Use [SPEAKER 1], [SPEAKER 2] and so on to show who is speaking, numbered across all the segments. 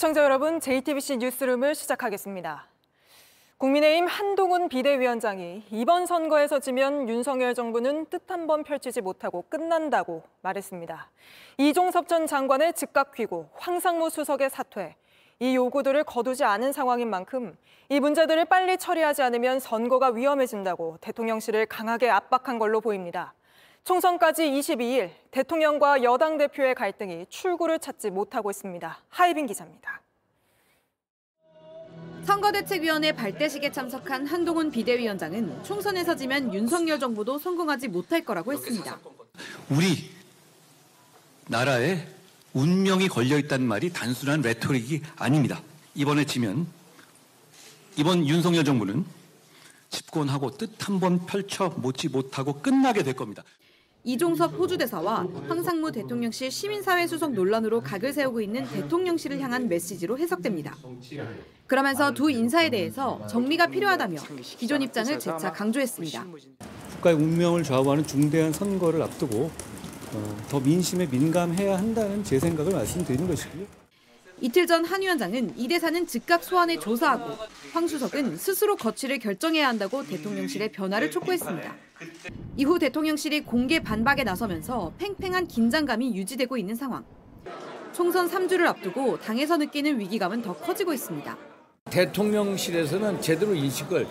[SPEAKER 1] 시청자 여러분, JTBC 뉴스룸을 시작하겠습니다. 국민의힘 한동훈 비대위원장이 이번 선거에서 지면 윤석열 정부는 뜻 한 번 펼치지 못하고 끝난다고 말했습니다. 이종섭 전 장관의 즉각 귀국, 황상무 수석의 사퇴, 이 요구들을 거두지 않은 상황인 만큼 이 문제들을 빨리 처리하지 않으면 선거가 위험해진다고 대통령실을 강하게 압박한 걸로 보입니다. 총선까지 22일, 대통령과 여당 대표의 갈등이 출구를 찾지 못하고 있습니다. 하이빈 기자입니다.
[SPEAKER 2] 선거대책위원회 발대식에 참석한 한동훈 비대위원장은 총선에서 지면 윤석열 정부도 성공하지 못할 거라고 했습니다.
[SPEAKER 3] 우리 나라의 운명이 걸려있다는 말이 단순한 레토릭이 아닙니다. 이번에 지면 이번 윤석열 정부는 집권하고 뜻 한 번 펼쳐보지 못하고 끝나게 될 겁니다.
[SPEAKER 2] 이종섭 호주대사와 황상무 대통령실 시민사회 수석 논란으로 각을 세우고 있는 대통령실을 향한 메시지로 해석됩니다. 그러면서 두 인사에 대해서 정리가 필요하다며 기존 입장을 재차 강조했습니다.
[SPEAKER 4] 국가의 운명을 좌우하는 중대한 선거를 앞두고 더 민심에 민감해야 한다는 제 생각을 말씀드리는 것이고요.
[SPEAKER 2] 이틀 전 한 위원장은 이 대사는 즉각 소환해 조사하고 황 수석은 스스로 거취를 결정해야 한다고 대통령실에 변화를 촉구했습니다. 이후 대통령실이 공개 반박에 나서면서 팽팽한 긴장감이 유지되고 있는 상황. 총선 3주를 앞두고 당에서 느끼는 위기감은 더 커지고 있습니다.
[SPEAKER 5] 대통령실에서는 제대로 인식을,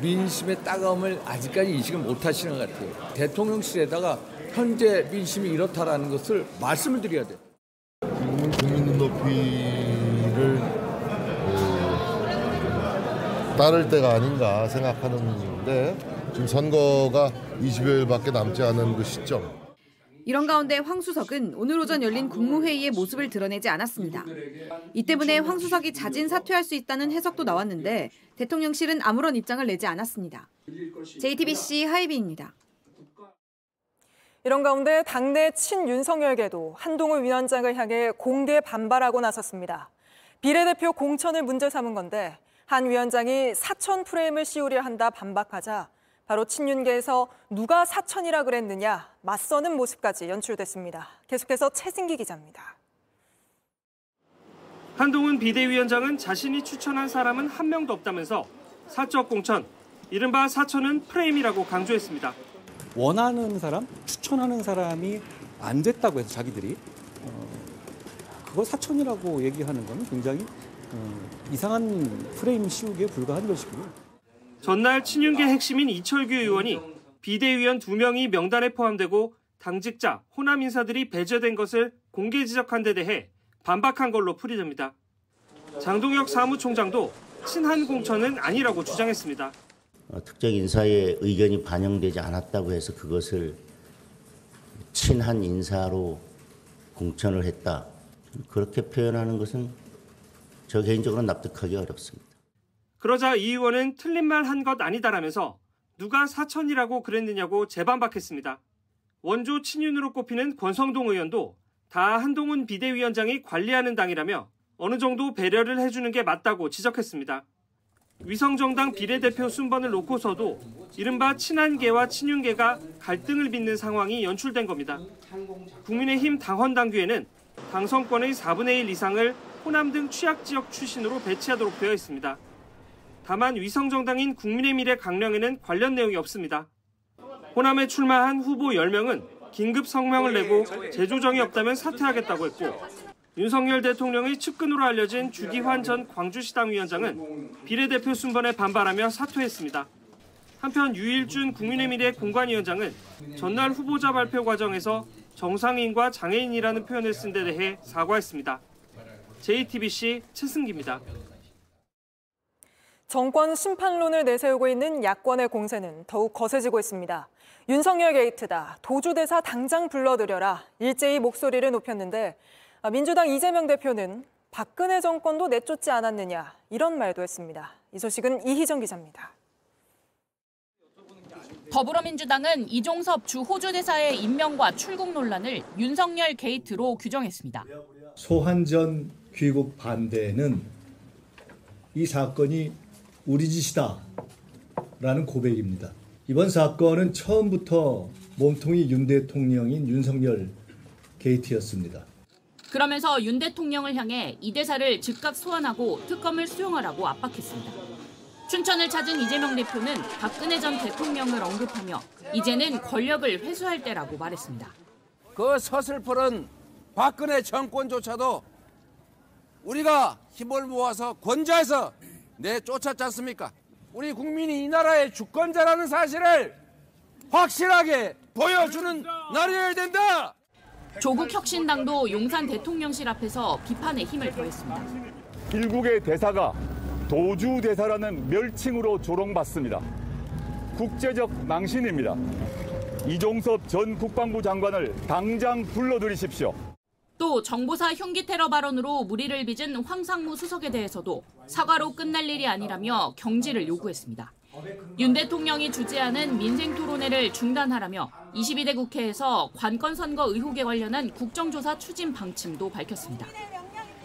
[SPEAKER 5] 민심의 따가움을 아직까지 인식을 못하시는 것 같아요. 대통령실에다가 현재 민심이 이렇다라는 것을 말씀을 드려야 돼요.
[SPEAKER 6] 국민 눈높이를 따를 때가 아닌가 생각하는데 지금 선거가 20여일밖에 남지 않은 그 시점.
[SPEAKER 2] 이런 가운데 황 수석은 오늘 오전 열린 국무회의의 모습을 드러내지 않았습니다. 이 때문에 황 수석이 자진 사퇴할 수 있다는 해석도 나왔는데 대통령실은 아무런 입장을 내지 않았습니다. JTBC 하이빈입니다.
[SPEAKER 1] 이런 가운데 당내 친윤석열계도 한동훈 위원장을 향해 공개 반발하고 나섰습니다. 비례대표 공천을 문제 삼은 건데 한 위원장이 사천 프레임을 씌우려 한다 반박하자 바로 친윤계에서 누가 사천이라 그랬느냐 맞서는 모습까지 연출됐습니다. 계속해서 최승기 기자입니다.
[SPEAKER 7] 한동훈 비대위원장은 자신이 추천한 사람은 한 명도 없다면서 사적 공천, 이른바 사천은 프레임이라고 강조했습니다.
[SPEAKER 4] 원하는 사람, 추천하는 사람이 안 됐다고 해서 자기들이 그거 사천이라고 얘기하는 건 굉장히 이상한 프레임 씌우기에 불과한 것이고요.
[SPEAKER 7] 전날 친윤계 핵심인 이철규 의원이 비대위원 2명이 명단에 포함되고 당직자, 호남 인사들이 배제된 것을 공개 지적한 데 대해 반박한 걸로 풀이됩니다. 장동혁 사무총장도 친한 공천은 아니라고 주장했습니다.
[SPEAKER 8] 특정 인사의 의견이 반영되지 않았다고 해서 그것을 친한 인사로 공천을 했다. 그렇게 표현하는 것은 저 개인적으로 납득하기 어렵습니다.
[SPEAKER 7] 그러자 이 의원은 틀린 말 한 것 아니다라면서 누가 사천이라고 그랬느냐고 재반박했습니다. 원조 친윤으로 꼽히는 권성동 의원도 다 한동훈 비대위원장이 관리하는 당이라며 어느 정도 배려를 해주는 게 맞다고 지적했습니다. 위성정당 비례대표 순번을 놓고서도 이른바 친한계와 친윤계가 갈등을 빚는 상황이 연출된 겁니다. 국민의힘 당헌당규에는 당선권의 4분의 1 이상을 호남 등 취약지역 출신으로 배치하도록 되어 있습니다. 다만 위성정당인 국민의미래 강령에는 관련 내용이 없습니다. 호남에 출마한 후보 10명은 긴급 성명을 내고 재조정이 없다면 사퇴하겠다고 했고 윤석열 대통령의 측근으로 알려진 주기환 전 광주시당 위원장은 비례대표 순번에 반발하며 사퇴했습니다. 한편 유일준 국민의미래 공관위원장은 전날 후보자 발표 과정에서 정상인과 장애인이라는 표현을 쓴 데 대해 사과했습니다. JTBC 최승기입니다.
[SPEAKER 1] 정권 심판론을 내세우고 있는 야권의 공세는 더욱 거세지고 있습니다. 윤석열 게이트다, 도주대사 당장 불러들여라, 일제히 목소리를 높였는데 민주당 이재명 대표는 박근혜 정권도 내쫓지 않았느냐 이런 말도 했습니다. 이 소식은 이희정 기자입니다.
[SPEAKER 9] 더불어민주당은 이종섭 주 호주대사의 임명과 출국 논란을 윤석열 게이트로 규정했습니다.
[SPEAKER 10] 소환전 귀국 반대는 이 사건이 우리 짓이다라는 고백입니다. 이번 사건은 처음부터 몸통이 윤 대통령인 윤석열 게이트였습니다.
[SPEAKER 9] 그러면서 윤 대통령을 향해 이 대사를 즉각 소환하고 특검을 수용하라고 압박했습니다. 춘천을 찾은 이재명 대표는 박근혜 전 대통령을 언급하며 이제는 권력을 회수할 때라고 말했습니다.
[SPEAKER 11] 그 서슬퍼런 박근혜 정권조차도 우리가 힘을 모아서 권좌해서 내쫓았지 않습니까? 우리 국민이 이 나라의 주권자라는 사실을 확실하게 보여주는 날이어야 된다.
[SPEAKER 9] 조국 혁신당도 용산 대통령실 앞에서 비판의 힘을 더했습니다.
[SPEAKER 12] 일국의 대사가 도주 대사라는 멸칭으로 조롱받습니다. 국제적 망신입니다. 이종섭 전 국방부 장관을 당장 불러들이십시오.
[SPEAKER 9] 또 정보사 흉기 테러 발언으로 물의를 빚은 황상무 수석에 대해서도 사과로 끝날 일이 아니라며 경질을 요구했습니다. 윤 대통령이 주재하는 민생토론회를 중단하라며 22대 국회에서 관건 선거 의혹에 관련한 국정조사 추진 방침도 밝혔습니다.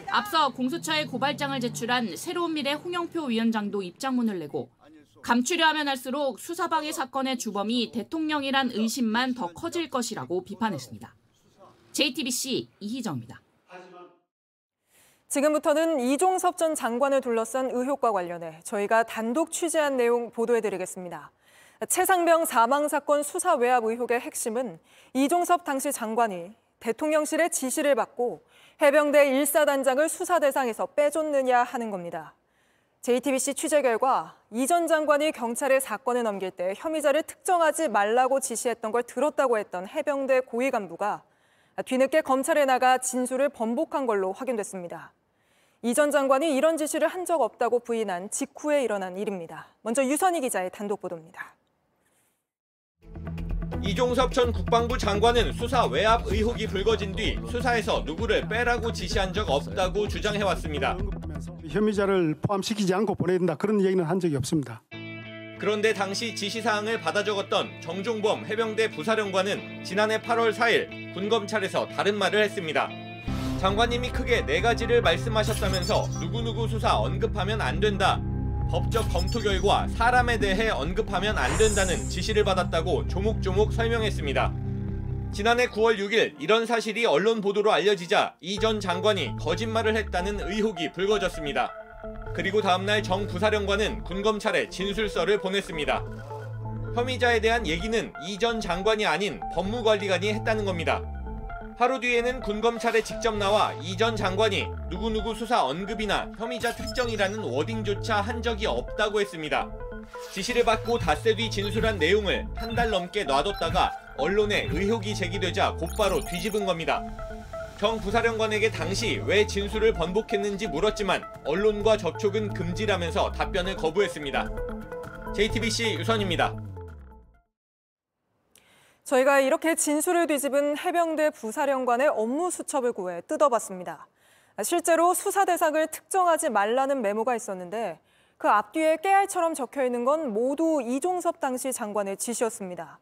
[SPEAKER 9] 앞서 공수처에 고발장을 제출한 새로운미래 홍영표 위원장도 입장문을 내고 감추려 하면 할수록 수사방해 사건의 주범이 대통령이란 의심만 더 커질 것이라고 비판했습니다. JTBC 이희정입니다.
[SPEAKER 1] 지금부터는 이종섭 전 장관을 둘러싼 의혹과 관련해 저희가 단독 취재한 내용 보도해드리겠습니다. 최상병 사망 사건 수사 외압 의혹의 핵심은 이종섭 당시 장관이 대통령실의 지시를 받고 해병대 1사단장을 수사 대상에서 빼줬느냐 하는 겁니다. JTBC 취재 결과 이 전 장관이 경찰에 사건을 넘길 때 혐의자를 특정하지 말라고 지시했던 걸 들었다고 했던 해병대 고위 간부가 뒤늦게 검찰에 나가 진술을 번복한 걸로 확인됐습니다. 이 전 장관이 이런 지시를 한 적 없다고 부인한 직후에 일어난 일입니다. 먼저 유선희 기자의 단독 보도입니다.
[SPEAKER 13] 이종섭 전 국방부 장관은 수사 외압 의혹이 불거진 뒤 수사에서 누구를 빼라고 지시한 적 없다고 주장해왔습니다.
[SPEAKER 14] 혐의자를 포함시키지 않고 보내야 된다, 그런 얘기는 한 적이 없습니다.
[SPEAKER 13] 그런데 당시 지시사항을 받아 적었던 정종범 해병대 부사령관은 지난해 8월 4일 군검찰에서 다른 말을 했습니다. 장관님이 크게 4가지를 말씀하셨다면서 누구누구 수사 언급하면 안 된다. 법적 검토 결과 사람에 대해 언급하면 안 된다는 지시를 받았다고 조목조목 설명했습니다. 지난해 9월 6일 이런 사실이 언론 보도로 알려지자 이 전 장관이 거짓말을 했다는 의혹이 불거졌습니다. 그리고 다음날 정 부사령관은 군검찰에 진술서를 보냈습니다. 혐의자에 대한 얘기는 이 전 장관이 아닌 법무관리관이 했다는 겁니다. 하루 뒤에는 군검찰에 직접 나와 이 전 장관이 누구누구 수사 언급이나 혐의자 특정이라는 워딩조차 한 적이 없다고 했습니다. 지시를 받고 닷새 뒤 진술한 내용을 한 달 넘게 놔뒀다가 언론에 의혹이 제기되자 곧바로 뒤집은 겁니다. 정 부사령관에게 당시 왜 진술을 번복했는지 물었지만 언론과 접촉은 금지라면서 답변을 거부했습니다. JTBC 유선입니다.
[SPEAKER 1] 저희가 이렇게 진술을 뒤집은 해병대 부사령관의 업무 수첩을 구해 뜯어봤습니다. 실제로 수사 대상을 특정하지 말라는 메모가 있었는데 그 앞뒤에 깨알처럼 적혀있는 건 모두 이종섭 당시 장관의 지시였습니다.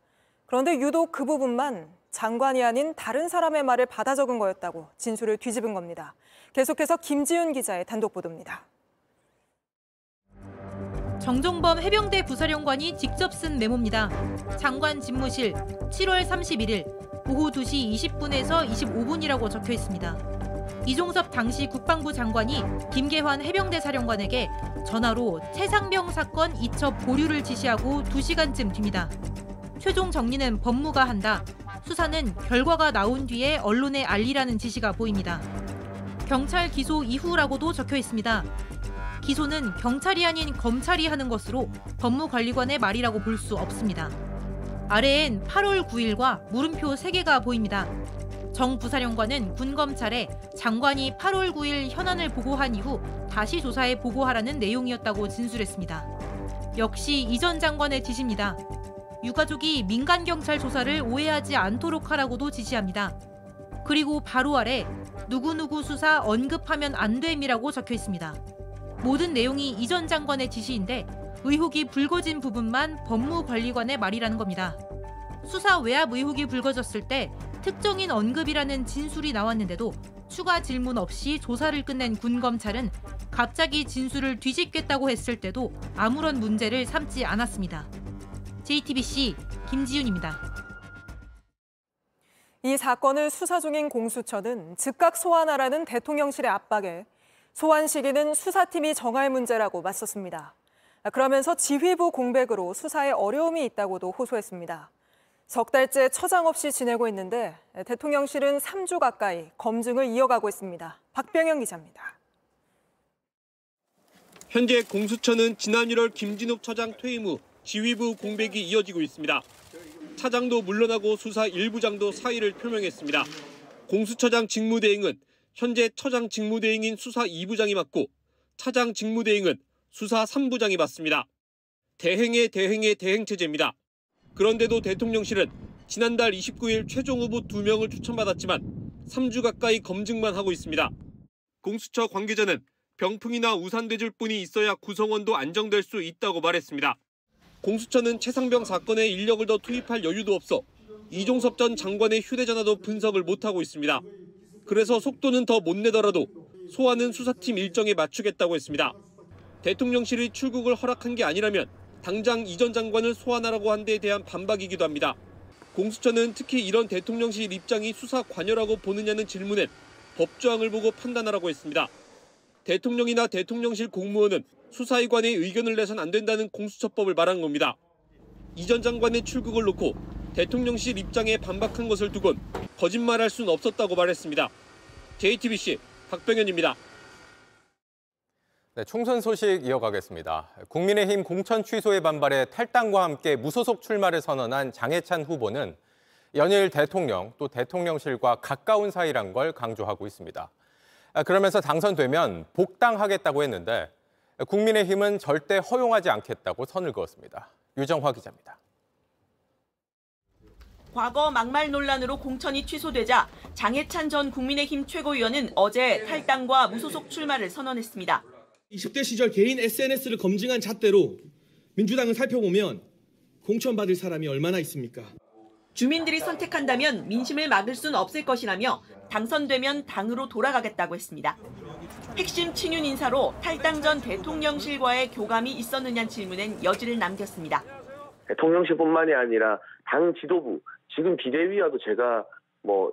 [SPEAKER 1] 그런데 유독 그 부분만 장관이 아닌 다른 사람의 말을 받아 적은 거였다고 진술을 뒤집은 겁니다. 계속해서 김지윤 기자의 단독 보도입니다.
[SPEAKER 15] 정종범 해병대 부사령관이 직접 쓴 메모입니다. 장관 집무실 7월 31일 오후 2시 20분에서 25분이라고 적혀 있습니다. 이종섭 당시 국방부 장관이 김계환 해병대 사령관에게 전화로 최상병 사건 이첩 보류를 지시하고 2시간쯤 뒤입니다. 최종 정리는 법무가 한다. 수사는 결과가 나온 뒤에 언론에 알리라는 지시가 보입니다. 경찰 기소 이후라고도 적혀 있습니다. 기소는 경찰이 아닌 검찰이 하는 것으로 법무관리관의 말이라고 볼 수 없습니다. 아래엔 8월 9일과 물음표 3개가 보입니다. 정 부사령관은 군검찰에 장관이 8월 9일 현안을 보고한 이후 다시 조사에 보고하라는 내용이었다고 진술했습니다. 역시 이 전 장관의 지시입니다. 유가족이 민간경찰 조사를 오해하지 않도록 하라고도 지시합니다. 그리고 바로 아래 누구누구 수사 언급하면 안 됨이라고 적혀 있습니다. 모든 내용이 이 전 장관의 지시인데 의혹이 불거진 부분만 법무관리관의 말이라는 겁니다. 수사 외압 의혹이 불거졌을 때 특정인 언급이라는 진술이 나왔는데도 추가 질문 없이 조사를 끝낸 군검찰은 갑자기 진술을 뒤집겠다고 했을 때도 아무런 문제를 삼지 않았습니다. JTBC 김지윤입니다.
[SPEAKER 1] 이 사건을 수사 중인 공수처는 즉각 소환하라는 대통령실의 압박에 소환 시기는 수사팀이 정할 문제라고 맞섰습니다. 그러면서 지휘부 공백으로 수사에 어려움이 있다고도 호소했습니다. 석 달째 처장 없이 지내고 있는데 대통령실은 3주 가까이 검증을 이어가고 있습니다. 박병영 기자입니다.
[SPEAKER 16] 현재 공수처는 지난 1월 김진욱 처장 퇴임 후 지휘부 공백이 이어지고 있습니다. 차장도 물러나고 수사 1부장도 사의를 표명했습니다. 공수처장 직무대행은 현재 처장 직무대행인 수사 2부장이 맡고 차장 직무대행은 수사 3부장이 맡습니다. 대행의 대행체제입니다. 그런데도 대통령실은 지난달 29일 최종 후보 2명을 추천받았지만 3주 가까이 검증만 하고 있습니다. 공수처 관계자는 병풍이나 우산대줄뿐이 있어야 구성원도 안정될 수 있다고 말했습니다. 공수처는 최상병 사건에 인력을 더 투입할 여유도 없어 이종섭 전 장관의 휴대전화도 분석을 못하고 있습니다. 그래서 속도는 더 못 내더라도 소환은 수사팀 일정에 맞추겠다고 했습니다. 대통령실이 출국을 허락한 게 아니라면 당장 이 전 장관을 소환하라고 한 데에 대한 반박이기도 합니다. 공수처는 특히 이런 대통령실 입장이 수사 관여라고 보느냐는 질문엔 법조항을 보고 판단하라고 했습니다. 대통령이나 대통령실 공무원은 수사위관의 의견을 내선 안 된다는 공수처법을 말한 겁니다. 이 전 장관의 출국을 놓고 대통령실 입장에 반박한 것을 두곤 거짓말할 수는 없었다고 말했습니다. JTBC 박병현입니다.
[SPEAKER 17] 네, 총선 소식 이어가겠습니다. 국민의힘 공천 취소에 반발해 탈당과 함께 무소속 출마를 선언한 장해찬 후보는 연일 대통령 또 대통령실과 가까운 사이란 걸 강조하고 있습니다. 그러면서 당선되면 복당하겠다고 했는데 국민의힘은 절대 허용하지 않겠다고 선을 그었습니다. 유정화 기자입니다.
[SPEAKER 18] 과거 막말 논란으로 공천이 취소되자 장해찬 전 국민의힘 최고위원은 어제 탈당과 무소속 출마를 선언했습니다.
[SPEAKER 19] 20대 시절 개인 SNS를 검증한 잣대로 민주당을 살펴보면 공천받을 사람이 얼마나 있습니까?
[SPEAKER 18] 주민들이 선택한다면 민심을 막을 수는 없을 것이라며 당선되면 당으로 돌아가겠다고 했습니다. 핵심 친윤 인사로 탈당 전 대통령실과의 교감이 있었느냐는 질문엔 여지를 남겼습니다.
[SPEAKER 20] 대통령실뿐만이 아니라 당 지도부, 지금 비대위와도 제가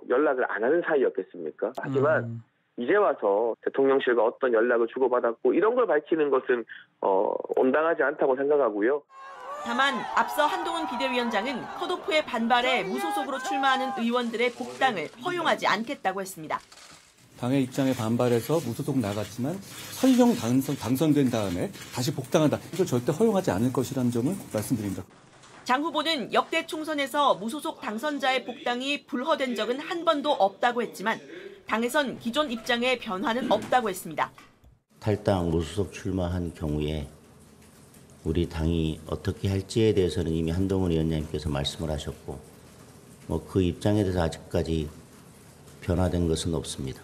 [SPEAKER 20] 연락을 안 하는 사이였겠습니까? 하지만 이제 와서 대통령실과 어떤 연락을 주고받았고 이런 걸 밝히는 것은 온당하지 않다고 생각하고요.
[SPEAKER 18] 다만 앞서 한동훈 비대위원장은 컷오프에 반발해 무소속으로 출마하는 의원들의 복당을 허용하지 않겠다고 했습니다.
[SPEAKER 4] 당의 입장에 반발해서 무소속 나갔지만 설령 당선된 다음에 다시 복당한다. 이걸 절대 허용하지 않을 것이라는 점을 말씀드립니다.
[SPEAKER 18] 장 후보는 역대 총선에서 무소속 당선자의 복당이 불허된 적은 한 번도 없다고 했지만 당에선 기존 입장에 변화는 없다고 했습니다.
[SPEAKER 8] 탈당 무소속 출마한 경우에 우리 당이 어떻게 할지에 대해서는 이미 한동훈 위원장님께서 말씀을 하셨고 그 입장에 대해서 아직까지 변화된 것은 없습니다.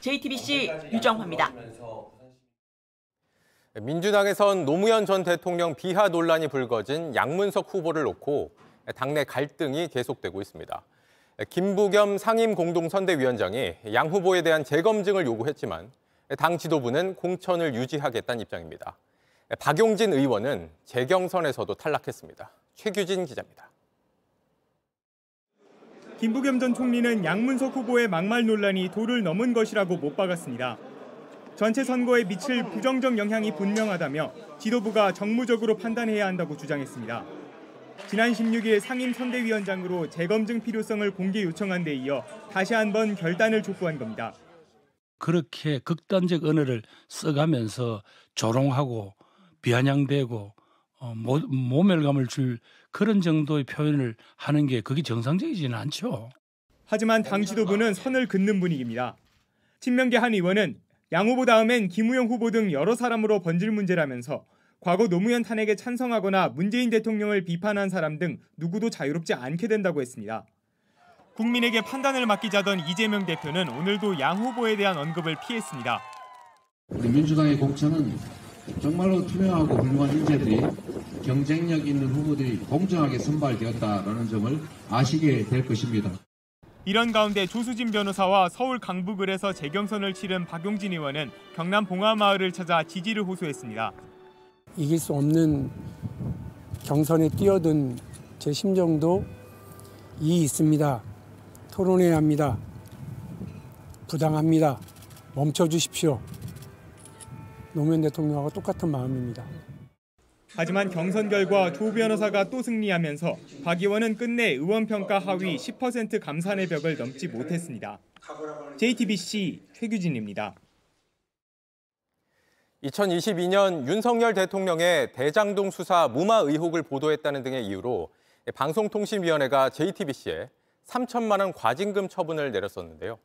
[SPEAKER 18] JTBC 유정화입니다.
[SPEAKER 17] 민주당에선 노무현 전 대통령 비하 논란이 불거진 양문석 후보를 놓고 당내 갈등이 계속되고 있습니다. 김부겸 상임공동선대위원장이 양 후보에 대한 재검증을 요구했지만 당 지도부는 공천을 유지하겠다는 입장입니다. 박용진 의원은 재경선에서도 탈락했습니다. 최규진 기자입니다.
[SPEAKER 21] 김부겸 전 총리는 양문석 후보의 막말 논란이 도를 넘은 것이라고 못 박았습니다. 전체 선거에 미칠 부정적 영향이 분명하다며 지도부가 정무적으로 판단해야 한다고 주장했습니다. 지난 16일 상임선대위원장으로 재검증 필요성을 공개 요청한 데 이어 다시 한번 결단을 촉구한 겁니다.
[SPEAKER 22] 그렇게 극단적 언어를 써가면서 조롱하고 비아냥대고 모멸감을 줄 그런 정도의 표현을 하는 게 그게 정상적이지는 않죠.
[SPEAKER 21] 하지만 당 지도부는 선을 긋는 분위기입니다. 친명계 한 의원은 양 후보 다음엔 김우영 후보 등 여러 사람으로 번질 문제라면서 과거 노무현 탄핵에 찬성하거나 문재인 대통령을 비판한 사람 등 누구도 자유롭지 않게 된다고 했습니다. 국민에게 판단을 맡기자던 이재명 대표는 오늘도 양 후보에 대한 언급을 피했습니다.
[SPEAKER 23] 우리 민주당의 공천은 정말로 투명하고 훌륭한 인재들이 경쟁력 있는 후보들이 공정하게 선발되었다라는 점을 아시게 될 것입니다.
[SPEAKER 21] 이런 가운데 조수진 변호사와 서울 강북을에서 재경선을 치른 박용진 의원은 경남 봉화마을을 찾아 지지를 호소했습니다.
[SPEAKER 24] 이길 수 없는 경선에 뛰어든 제 심정도 이해 있습니다. 토론해야 합니다. 부당합니다. 멈춰주십시오. 노무현 대통령하고 똑같은 마음입니다.
[SPEAKER 21] 하지만 경선 결과 조 변호사가 또 승리하면서 박 의원은 끝내 의원 평가 하위 10% 감산의 벽을 넘지 못했습니다. JTBC 최규진입니다.
[SPEAKER 17] 2022년 윤석열 대통령의 대장동 수사 무마 의혹을 보도했다는 등의 이유로 방송통신위원회가 JTBC에 3천만 원 과징금 처분을 내렸었는데요.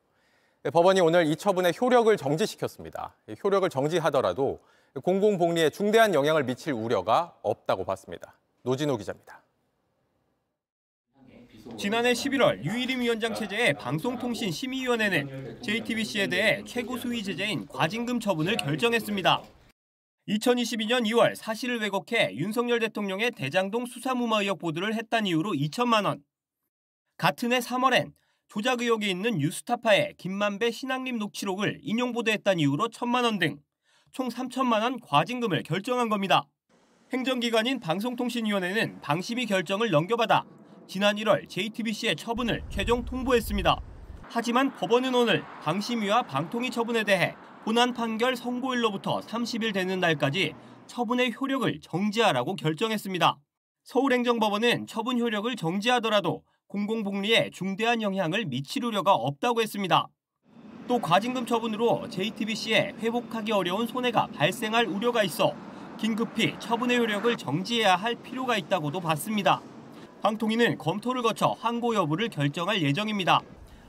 [SPEAKER 17] 법원이 오늘 이 처분의 효력을 정지시켰습니다. 효력을 정지하더라도 공공복리에 중대한 영향을 미칠 우려가 없다고 봤습니다. 노진호 기자입니다.
[SPEAKER 2] 지난해 11월 유일임 위원장 체제의 방송통신심의위원회는 JTBC에 대해 최고 수위 제재인 과징금 처분을 결정했습니다. 2022년 2월 사실을 왜곡해 윤석열 대통령의 대장동 수사 무마 의혹 보도를 했다는 이유로 2천만 원. 같은 해 3월엔 조작 의혹이 있는 뉴스타파의 김만배 신앙림 녹취록을 인용 보도했다는 이유로 1천만 원 등 총 3천만 원 과징금을 결정한 겁니다. 행정기관인 방송통신위원회는 방심위 결정을 넘겨받아 지난 1월 JTBC의 처분을 최종 통보했습니다. 하지만 법원은 오늘 방심위와 방통위 처분에 대해 본안 판결 선고일로부터 30일 되는 날까지 처분의 효력을 정지하라고 결정했습니다. 서울행정법원은 처분 효력을 정지하더라도 공공복리에 중대한 영향을 미칠 우려가 없다고 했습니다. 또 과징금 처분으로 JTBC에 회복하기 어려운 손해가 발생할 우려가 있어 긴급히 처분의 효력을 정지해야 할 필요가 있다고도 봤습니다. 방통위는 검토를 거쳐 항고 여부를 결정할 예정입니다.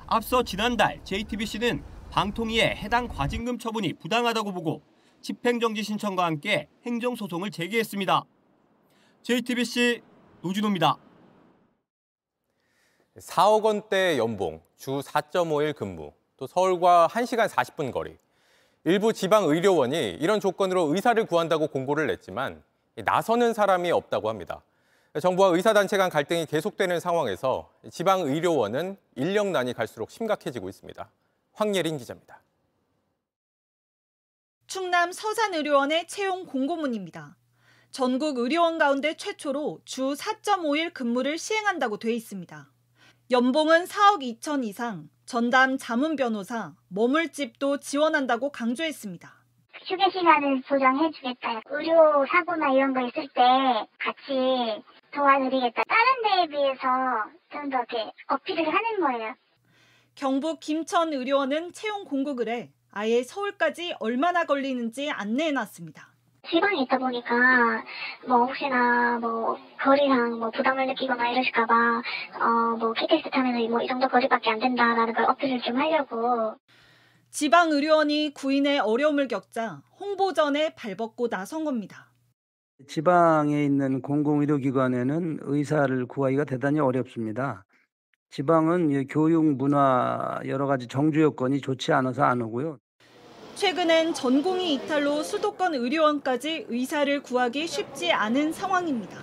[SPEAKER 2] 앞서 지난달 JTBC는 방통위의 해당 과징금 처분이 부당하다고 보고 집행정지 신청과 함께 행정소송을 제기했습니다. JTBC 노진호입니다.
[SPEAKER 17] 4억 원대 연봉, 주 4.5일 근무, 또 서울과 1시간 40분 거리. 일부 지방의료원이 이런 조건으로 의사를 구한다고 공고를 냈지만 나서는 사람이 없다고 합니다. 정부와 의사단체 간 갈등이 계속되는 상황에서 지방의료원은 인력난이 갈수록 심각해지고 있습니다. 황예린 기자입니다.
[SPEAKER 3] 충남 서산의료원의 채용 공고문입니다. 전국 의료원 가운데 최초로 주 4.5일 근무를 시행한다고 돼 있습니다. 연봉은 4억 2천 이상, 전담 자문 변호사, 머물집도 지원한다고 강조했습니다.
[SPEAKER 5] 휴게 시간을 보장해주겠다. 의료 사고나 이런 거 있을 때 같이 도와드리겠다. 다른 데에 비해서 좀 더 이렇게 어필을 하는 거예요.
[SPEAKER 3] 경북 김천의료원은 채용 공고글에 아예 서울까지 얼마나 걸리는지 안내해놨습니다.
[SPEAKER 5] 지방에 있다 보니까 뭐 혹시나 뭐 거리상 뭐 부담을 느끼거나 이러실까봐 뭐 KTX 타면은 뭐 이 정도 거리밖에 안 된다라는 걸 어필을 좀 하려고.
[SPEAKER 3] 지방의료원이 구인의 어려움을 겪자 홍보전에 발벗고 나선 겁니다.
[SPEAKER 6] 지방에 있는 공공의료기관에는 의사를 구하기가 대단히 어렵습니다. 지방은 교육, 문화 여러 가지 정주 여건이 좋지 않아서 안 오고요.
[SPEAKER 3] 최근엔 전공의 이탈로 수도권 의료원까지 의사를 구하기 쉽지 않은 상황입니다.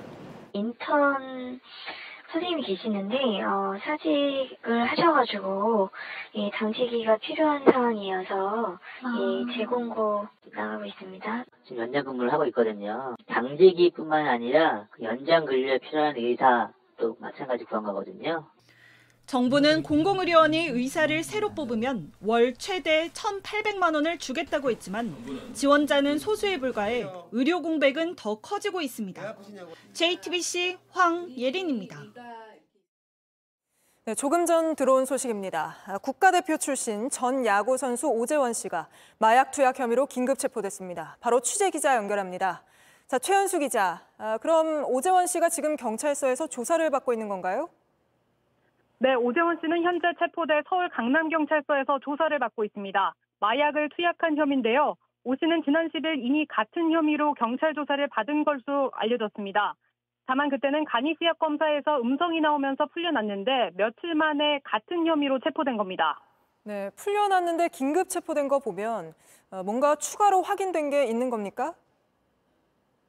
[SPEAKER 5] 인턴 선생님이 계시는데 사직을 하셔가지고 당직이가 필요한 상황이어서 재공고 나가고 있습니다.
[SPEAKER 25] 지금 연장 근무를 하고 있거든요. 당직이뿐만 아니라 연장 근무에 필요한 의사도 마찬가지 구한 거거든요.
[SPEAKER 3] 정부는 공공의료원이 의사를 새로 뽑으면 월 최대 1,800만 원을 주겠다고 했지만 지원자는 소수에 불과해 의료 공백은 더 커지고 있습니다. JTBC 황예린입니다.
[SPEAKER 1] 네, 조금 전 들어온 소식입니다. 국가대표 출신 전 야구 선수 오재원 씨가 마약 투약 혐의로 긴급 체포됐습니다. 바로 취재 기자 연결합니다. 자, 최현수 기자, 그럼 오재원 씨가 지금 경찰서에서 조사를 받고 있는 건가요?
[SPEAKER 26] 네, 오재원 씨는 현재 체포돼 서울 강남경찰서에서 조사를 받고 있습니다. 마약을 투약한 혐의인데요. 오 씨는 지난 10일 이미 같은 혐의로 경찰 조사를 받은 것으로 알려졌습니다. 다만 그때는 간이시약 검사에서 음성이 나오면서 풀려났는데 며칠 만에 같은 혐의로 체포된 겁니다.
[SPEAKER 1] 네, 풀려났는데 긴급 체포된 거 보면 뭔가 추가로 확인된 게 있는 겁니까?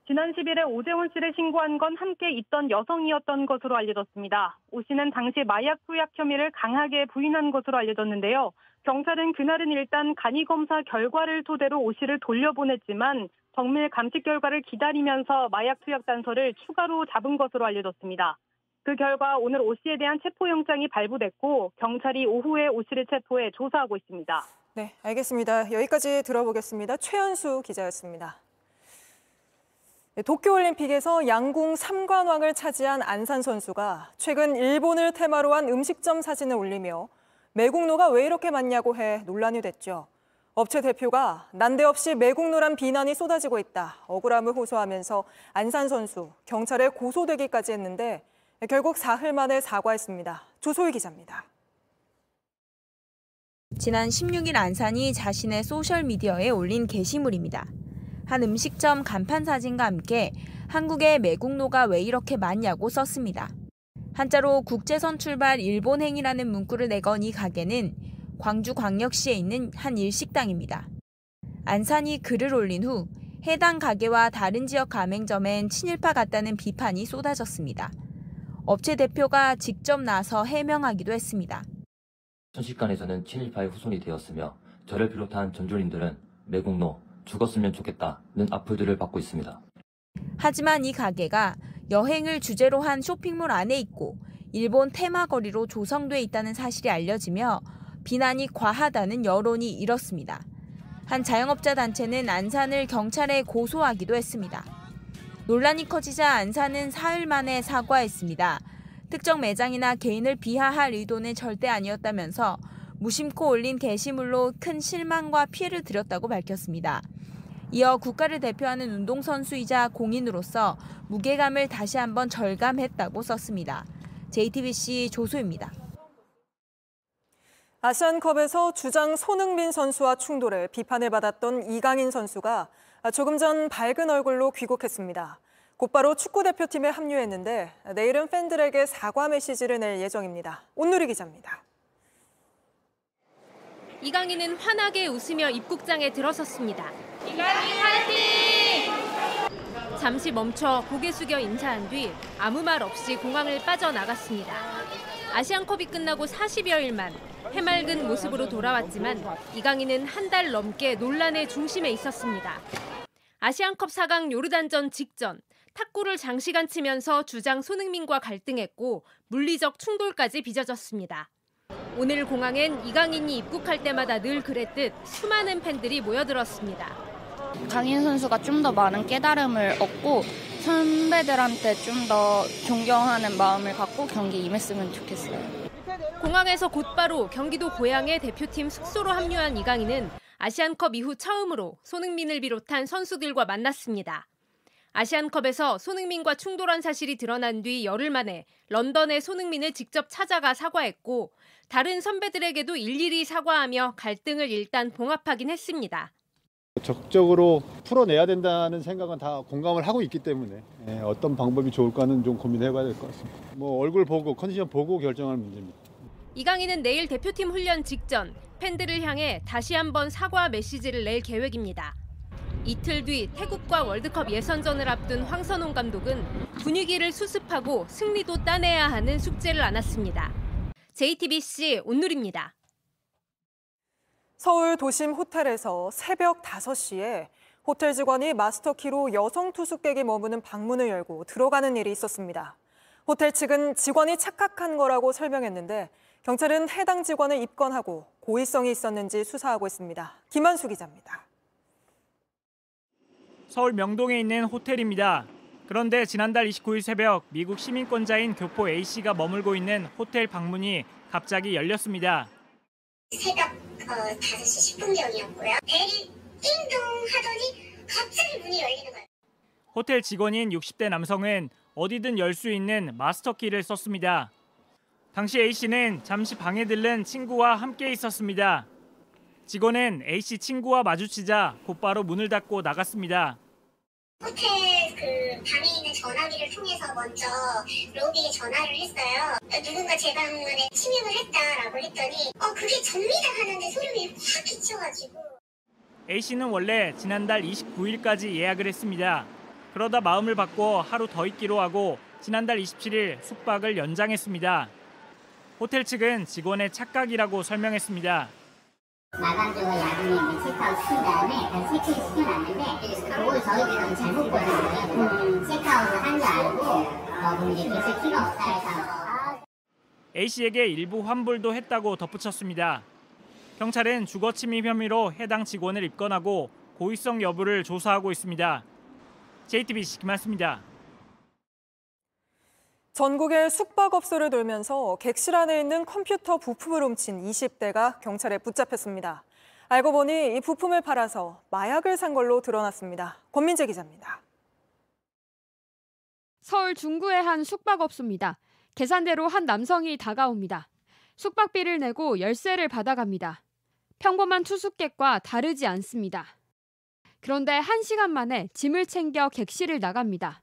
[SPEAKER 26] 지난 10일에 오재원 씨를 신고한 건 함께 있던 여성이었던 것으로 알려졌습니다. 오 씨는 당시 마약 투약 혐의를 강하게 부인한 것으로 알려졌는데요. 경찰은 그날은 일단 간이검사 결과를 토대로 오 씨를 돌려보냈지만 정밀 감식 결과를 기다리면서 마약 투약 단서를 추가로 잡은 것으로 알려졌습니다. 그 결과 오늘 오 씨에 대한 체포영장이 발부됐고 경찰이 오후에 오 씨를 체포해 조사하고 있습니다.
[SPEAKER 1] 네, 알겠습니다. 여기까지 들어보겠습니다. 최연수 기자였습니다. 도쿄올림픽에서 양궁 3관왕을 차지한 안산 선수가 최근 일본을 테마로 한 음식점 사진을 올리며 매국노가 왜 이렇게 많냐고 해 논란이 됐죠. 업체 대표가 난데없이 매국노란 비난이 쏟아지고 있다, 억울함을 호소하면서 안산 선수, 경찰에 고소되기까지 했는데 결국 사흘 만에 사과했습니다. 조소희 기자입니다.
[SPEAKER 7] 지난 16일 안산이 자신의 소셜미디어에 올린 게시물입니다. 한 음식점 간판 사진과 함께 한국의 매국노가 왜 이렇게 많냐고 썼습니다. 한자로 국제선 출발 일본행이라는 문구를 내건 이 가게는 광주광역시에 있는 한 일식당입니다. 안산이 글을 올린 후 해당 가게와 다른 지역 가맹점엔 친일파 같다는 비판이 쏟아졌습니다. 업체 대표가 직접 나서 해명하기도 했습니다.
[SPEAKER 9] 순식간에서는 친일파의 후손이 되었으며 저를 비롯한 전주인들은 매국노, 죽었으면 좋겠다는 악플들을 받고 있습니다.
[SPEAKER 7] 하지만 이 가게가 여행을 주제로 한 쇼핑몰 안에 있고 일본 테마거리로 조성돼 있다는 사실이 알려지며 비난이 과하다는 여론이 일었습니다. 한 자영업자 단체는 안산을 경찰에 고소하기도 했습니다. 논란이 커지자 안산은 사흘 만에 사과했습니다. 특정 매장이나 개인을 비하할 의도는 절대 아니었다면서 무심코 올린 게시물로 큰 실망과 피해를 드렸다고 밝혔습니다. 이어 국가를 대표하는 운동선수이자 공인으로서 무게감을 다시 한번 절감했다고 썼습니다. JTBC 조소입니다.
[SPEAKER 1] 아시안컵에서 주장 손흥민 선수와 충돌해 비판을 받았던 이강인 선수가 조금 전 밝은 얼굴로 귀국했습니다. 곧바로 축구대표팀에 합류했는데 내일은 팬들에게 사과 메시지를 낼 예정입니다. 온누리 기자입니다.
[SPEAKER 10] 이강인은 환하게 웃으며 입국장에 들어섰습니다. 이강인 화이팅! 잠시 멈춰 고개 숙여 인사한 뒤 아무 말 없이 공항을 빠져나갔습니다. 아시안컵이 끝나고 40여일 만 해맑은 모습으로 돌아왔지만 이강인은 한 달 넘게 논란의 중심에 있었습니다. 아시안컵 4강 요르단전 직전 탁구를 장시간 치면서 주장 손흥민과 갈등했고 물리적 충돌까지 빚어졌습니다. 오늘 공항엔 이강인이 입국할 때마다 늘 그랬듯 수많은 팬들이 모여들었습니다.
[SPEAKER 11] 강인 선수가 좀 더 많은 깨달음을 얻고 선배들한테 좀 더 존경하는 마음을 갖고 경기에 임했으면 좋겠어요.
[SPEAKER 10] 공항에서 곧바로 경기도 고양의 대표팀 숙소로 합류한 이강인은 아시안컵 이후 처음으로 손흥민을 비롯한 선수들과 만났습니다. 아시안컵에서 손흥민과 충돌한 사실이 드러난 뒤 열흘 만에 런던에 손흥민을 직접 찾아가 사과했고 다른 선배들에게도 일일이 사과하며 갈등을 일단 봉합하긴 했습니다.
[SPEAKER 12] 적극적으로 풀어내야 된다는 생각은 다 공감을 하고 있기 때문에 어떤 방법이 좋을까는 좀 고민해봐야 될 것 같습니다. 얼굴 보고 컨디션 보고 결정할 문제입니다.
[SPEAKER 10] 이강인은 내일 대표팀 훈련 직전 팬들을 향해 다시 한번 사과 메시지를 낼 계획입니다. 이틀 뒤 태국과 월드컵 예선전을 앞둔 황선홍 감독은 분위기를 수습하고 승리도 따내야 하는 숙제를 안았습니다. JTBC 온누리입니다.
[SPEAKER 1] 서울 도심 호텔에서 새벽 5시에 호텔 직원이 마스터키로 여성 투숙객이 머무는 방문을 열고 들어가는 일이 있었습니다. 호텔 측은 직원이 착각한 거라고 설명했는데 경찰은 해당 직원을 입건하고 고의성이 있었는지 수사하고 있습니다. 김한수 기자입니다.
[SPEAKER 21] 서울 명동에 있는 호텔입니다. 그런데 지난달 29일 새벽 미국 시민권자인 교포 A씨가 머물고 있는 호텔 방문이 갑자기 열렸습니다.
[SPEAKER 5] 새벽 5시 10분경이었고요. 벨이 띵동 하더니 갑자기 문이 열리는 거예요.
[SPEAKER 21] 호텔 직원인 60대 남성은 어디든 열 수 있는 마스터키를 썼습니다. 당시 A씨는 잠시 방에 들른 친구와 함께 있었습니다. 직원은 A씨 친구와 마주치자 곧바로 문을 닫고 나갔습니다.
[SPEAKER 5] 호텔 방에 있는 전화기를 통해서 먼저 로비에 전화를 했어요. 누군가 제 방 안에 침입을 했다라고 했더니 그게 접니다 하는데 소름이 확 끼쳐가지고.
[SPEAKER 21] A씨는 원래 지난달 29일까지 예약을 했습니다. 그러다 마음을 바꿔 하루 더 있기로 하고 지난달 27일 숙박을 연장했습니다. 호텔 측은 직원의 착각이라고 설명했습니다.
[SPEAKER 5] 마감적으로 야근에 체크아웃 시킨 다음에 체크인 시켜놨는데 그걸 저희들은 잘못 보는 거예요. 체크아웃을 한 줄 알고 그럼 이제 계실 필요 없다 해서.
[SPEAKER 13] A씨에게 일부 환불도 했다고 덧붙였습니다. 경찰은 주거침입 혐의로 해당 직원을 입건하고 고의성 여부를 조사하고 있습니다. JTBC 김한수입니다.
[SPEAKER 1] 전국의 숙박업소를 돌면서 객실 안에 있는 컴퓨터 부품을 훔친 20대가 경찰에 붙잡혔습니다. 알고 보니 이 부품을 팔아서 마약을 산 걸로 드러났습니다. 권민재 기자입니다.
[SPEAKER 14] 서울 중구의 한 숙박업소입니다. 계산대로 한 남성이 다가옵니다. 숙박비를 내고 열쇠를 받아갑니다. 평범한 투숙객과 다르지 않습니다. 그런데 1시간 만에 짐을 챙겨 객실을 나갑니다.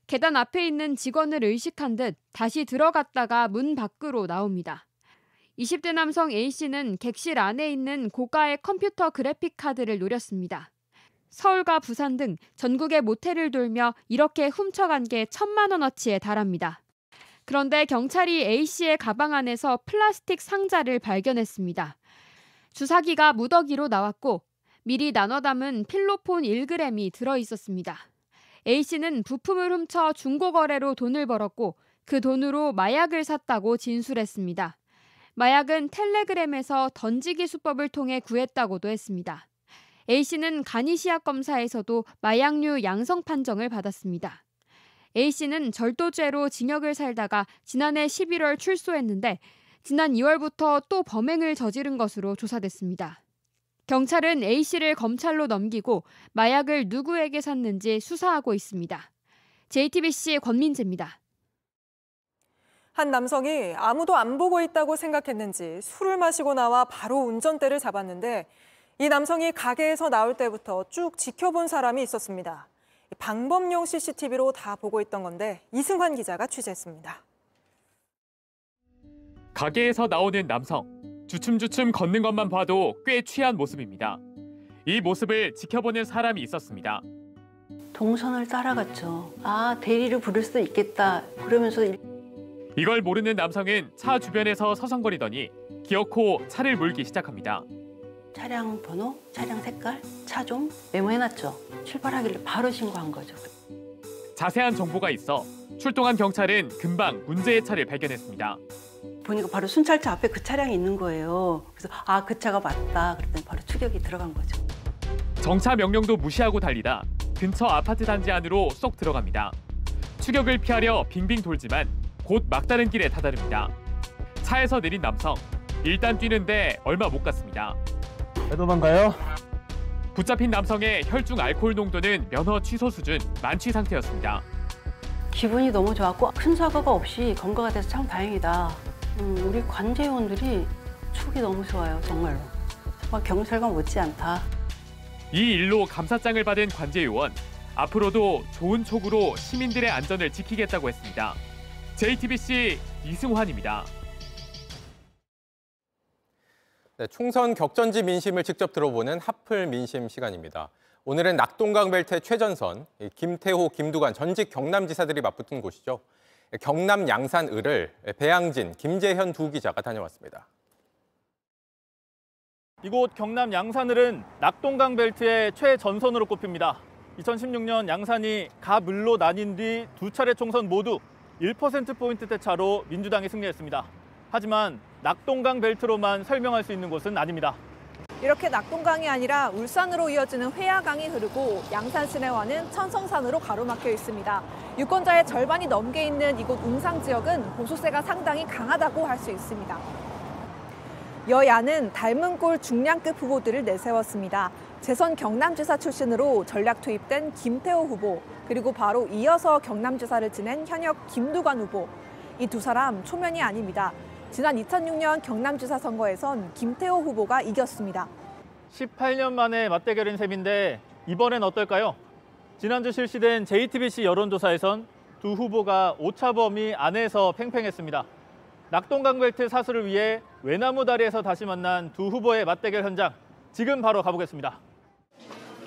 [SPEAKER 14] 계단 앞에 있는 직원을 의식한 듯 다시 들어갔다가 문 밖으로 나옵니다. 20대 남성 A씨는 객실 안에 있는 고가의 컴퓨터 그래픽 카드를 노렸습니다. 서울과 부산 등 전국의 모텔을 돌며 이렇게 훔쳐간 게 1,000만 원어치에 달합니다. 그런데 경찰이 A씨의 가방 안에서 플라스틱 상자를 발견했습니다. 주사기가 무더기로 나왔고 미리 나눠 담은 필로폰 1g이 들어있었습니다. A씨는 부품을 훔쳐 중고거래로 돈을 벌었고 그 돈으로 마약을 샀다고 진술했습니다. 마약은 텔레그램에서 던지기 수법을 통해 구했다고도 했습니다. A씨는 간이시약 검사에서도 마약류 양성 판정을 받았습니다. A씨는 절도죄로 징역을 살다가 지난해 11월 출소했는데 지난 2월부터 또 범행을 저지른 것으로 조사됐습니다. 경찰은 A씨를 검찰로 넘기고 마약을 누구에게 샀는지 수사하고 있습니다. JTBC 권민재입니다.
[SPEAKER 1] 한 남성이 아무도 안 보고 있다고 생각했는지 술을 마시고 나와 바로 운전대를 잡았는데 이 남성이 가게에서 나올 때부터 쭉 지켜본 사람이 있었습니다. 방범용 CCTV로 다 보고 있던 건데 이승환 기자가 취재했습니다.
[SPEAKER 15] 가게에서 나오는 남성. 주춤주춤 걷는 것만 봐도 꽤 취한 모습입니다. 이 모습을 지켜보는 사람이 있었습니다.
[SPEAKER 16] 동선을 따라갔죠. 아, 대리를 부를 수도 있겠다. 그러면서
[SPEAKER 15] 이걸 모르는 남성은 차 주변에서 서성거리더니 기어코 차를 몰기 시작합니다.
[SPEAKER 16] 차량 번호, 차량 색깔, 차종 메모해놨죠. 출발하길래 바로 신고한 거죠.
[SPEAKER 15] 자세한 정보가 있어 출동한 경찰은 금방 문제의 차를 발견했습니다.
[SPEAKER 16] 보니까 바로 순찰차 앞에 그 차량이 있는 거예요. 그래서 아, 그 차가 맞다. 그랬더니 바로 추격이 들어간 거죠.
[SPEAKER 15] 정차 명령도 무시하고 달리다 근처 아파트 단지 안으로 쏙 들어갑니다. 추격을 피하려 빙빙 돌지만 곧 막다른 길에 다다릅니다. 차에서 내린 남성, 일단 뛰는데 얼마 못 갔습니다.
[SPEAKER 19] 왜 도망가요?
[SPEAKER 15] 붙잡힌 남성의 혈중 알코올 농도는 면허 취소 수준 만취 상태였습니다.
[SPEAKER 16] 기분이 너무 좋았고 큰 사고가 없이 검거가 돼서 참 다행이다. 우리 관제위원들이 촉이 너무 좋아요, 정말로. 정말 경찰관 못지않다.
[SPEAKER 15] 이 일로 감사장을 받은 관제요원, 앞으로도 좋은 촉으로 시민들의 안전을 지키겠다고 했습니다. JTBC 이승환입니다.
[SPEAKER 17] 네, 총선 격전지 민심을 직접 들어보는 핫플 민심 시간입니다. 오늘은 낙동강 벨트의 최전선, 김태호, 김두관 전직 경남지사들이 맞붙은 곳이죠. 경남 양산을을 배양진, 김재현 두 기자가 다녀왔습니다.
[SPEAKER 20] 이곳 경남 양산을은 낙동강 벨트의 최전선으로 꼽힙니다. 2016년 양산이 가물로 나뉜 뒤 두 차례 총선 모두 1%포인트대 차로 민주당이 승리했습니다. 하지만 낙동강 벨트로만 설명할 수 있는 곳은 아닙니다.
[SPEAKER 27] 이렇게 낙동강이 아니라 울산으로 이어지는 회야강이 흐르고 양산 시내와는 천성산으로 가로막혀 있습니다. 유권자의 절반이 넘게 있는 이곳 웅상 지역은 보수세가 상당히 강하다고 할 수 있습니다. 여야는 닮은 꼴 중량급 후보들을 내세웠습니다. 재선 경남지사 출신으로 전략 투입된 김태호 후보, 그리고 바로 이어서 경남지사를 지낸 현역 김두관 후보. 이 두 사람 초면이 아닙니다. 지난 2006년 경남지사 선거에선 김태호 후보가 이겼습니다.
[SPEAKER 20] 18년 만에 맞대결인 셈인데 이번엔 어떨까요? 지난주 실시된 JTBC 여론조사에선 두 후보가 오차 범위 안에서 팽팽했습니다. 낙동강 벨트 사수를 위해 외나무 다리에서 다시 만난 두 후보의 맞대결 현장, 지금 바로 가보겠습니다.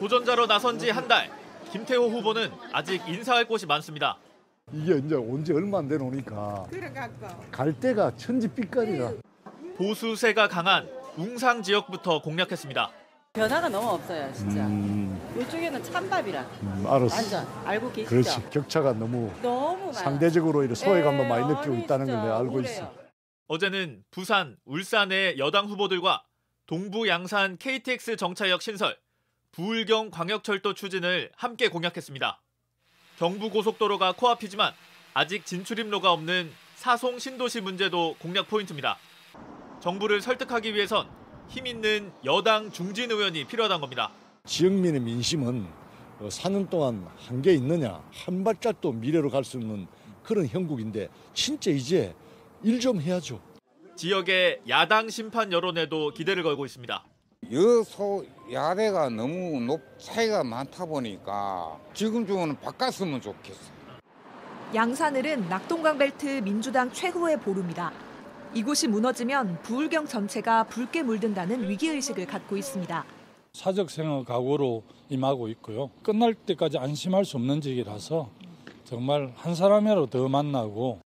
[SPEAKER 20] 도전자로 나선 지 한 달, 김태호 후보는 아직 인사할 곳이 많습니다.
[SPEAKER 28] 이게 이제 온 지 얼마 안 되노니까 갈 데가 천지빛깔이라.
[SPEAKER 20] 보수세가 강한 웅상 지역부터 공략했습니다.
[SPEAKER 2] 변화가 너무 없어요, 진짜. 이쪽에는 찬밥이라.
[SPEAKER 12] 알았어.
[SPEAKER 2] 완전 알고 계시죠?
[SPEAKER 12] 그렇지. 격차가 너무
[SPEAKER 2] 많아요.
[SPEAKER 12] 상대적으로 이런 소외감도 많이 느끼고
[SPEAKER 2] 아니,
[SPEAKER 12] 있다는 걸
[SPEAKER 2] 진짜
[SPEAKER 12] 내가 알고
[SPEAKER 2] 억울해요.
[SPEAKER 12] 있어.
[SPEAKER 20] 어제는 부산, 울산의 여당 후보들과 동부 양산 KTX 정차역 신설, 부울경 광역철도 추진을 함께 공약했습니다. 경부고속도로가 코앞이지만 아직 진출입로가 없는 사송 신도시 문제도 공략 포인트입니다. 정부를 설득하기 위해선 힘 있는 여당 중진 의원이 필요하다는 겁니다.
[SPEAKER 12] 지역민의 민심은 4년 동안 한 게 있느냐, 한 발짝도 미래로 갈 수 없는 그런 형국인데 진짜 이제 일 좀 해야죠.
[SPEAKER 20] 지역의 야당 심판 여론에도 기대를 걸고 있습니다.
[SPEAKER 4] 여소야대가 너무 차이가 많다 보니까 지금쯤은 바꿨으면 좋겠어.
[SPEAKER 27] 양산을은 낙동강벨트 민주당 최후의 보루입니다. 이곳이 무너지면 부울경 전체가 붉게 물든다는 위기의식을 갖고 있습니다.
[SPEAKER 8] 사적생활 각오로 임하고 있고요. 끝날 때까지 안심할 수 없는 직이라서 정말 한 사람이라도 더 만나고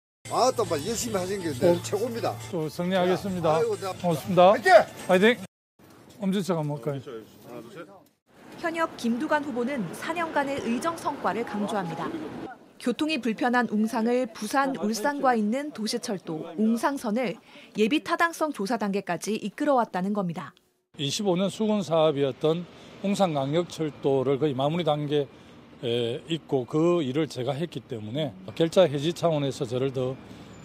[SPEAKER 18] 또 열심히 하신 게 최고입니다.
[SPEAKER 8] 또 승리하겠습니다.
[SPEAKER 18] 아이고,
[SPEAKER 8] 고맙습니다.
[SPEAKER 18] 화이팅!
[SPEAKER 8] 화이팅! 엄지척 한번 볼까요?
[SPEAKER 27] 현역 김두관 후보는 4년간의 의정 성과를 강조합니다. 교통이 불편한 웅상을 부산, 울산과 있는 도시철도 웅상선을 예비 타당성 조사 단계까지 이끌어왔다는 겁니다.
[SPEAKER 8] 25년 수건 사업이었던 웅산광역철도를 거의 마무리 단계에 있고 그 일을 제가 했기 때문에 결자 해지 차원에서 저를 더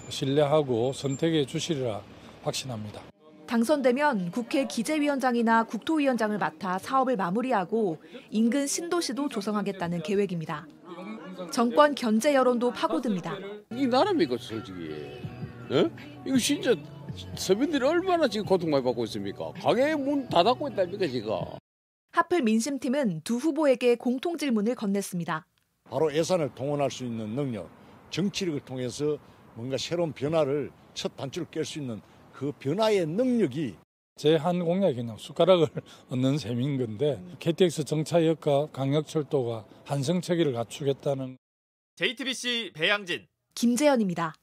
[SPEAKER 8] 신뢰하고 선택해 주시리라 확신합니다.
[SPEAKER 27] 당선되면 국회 기재위원장이나 국토위원장을 맡아 사업을 마무리하고 인근 신도시도 조성하겠다는 계획입니다. 정권 견제 여론도 파고듭니다.
[SPEAKER 19] 이 나라입니까 솔직히? 이거 진짜 서민들이 얼마나 지금 고통 많이 받고 있습니까? 가게 문 닫았고 있다니까 지금.
[SPEAKER 27] 하플 민심팀은 두 후보에게 공통 질문을 건넸습니다.
[SPEAKER 12] 바로 예산을 동원할 수 있는 능력, 정치력을 통해서 뭔가 새로운 변화를 첫 단추를 깰 수 있는 그 변화의 능력이
[SPEAKER 8] 제 한 공약이 그냥 숟가락을 얻는 셈인 건데 KTX 정차역과 광역철도가 한성체계를 갖추겠다는.
[SPEAKER 20] JTBC 배양진,
[SPEAKER 27] 김재현입니다.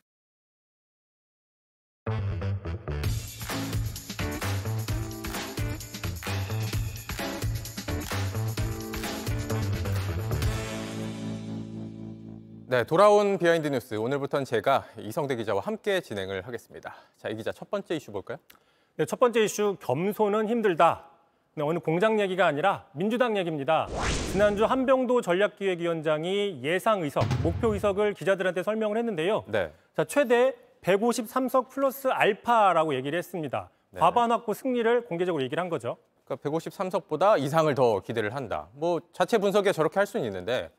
[SPEAKER 17] 네, 돌아온 비하인드 뉴스. 오늘부터는 제가 이성대 기자와 함께 진행을 하겠습니다. 자, 이 기자 첫 번째 이슈 볼까요?
[SPEAKER 22] 네, 첫 번째 이슈 겸손은 힘들다. 네, 어느 공장 얘기가 아니라 민주당 얘기입니다. 지난주 한병도 전략기획위원장이 예상 의석, 목표 의석을 기자들한테 설명을 했는데요.
[SPEAKER 17] 네.
[SPEAKER 22] 자, 최대 153석 플러스 알파라고 얘기를 했습니다.
[SPEAKER 17] 네.
[SPEAKER 22] 과반 확보 승리를 공개적으로 얘기를 한 거죠.
[SPEAKER 17] 그러니까 153석보다 이상을 더 기대를 한다. 뭐 자체 분석에 저렇게 할 수는 있는데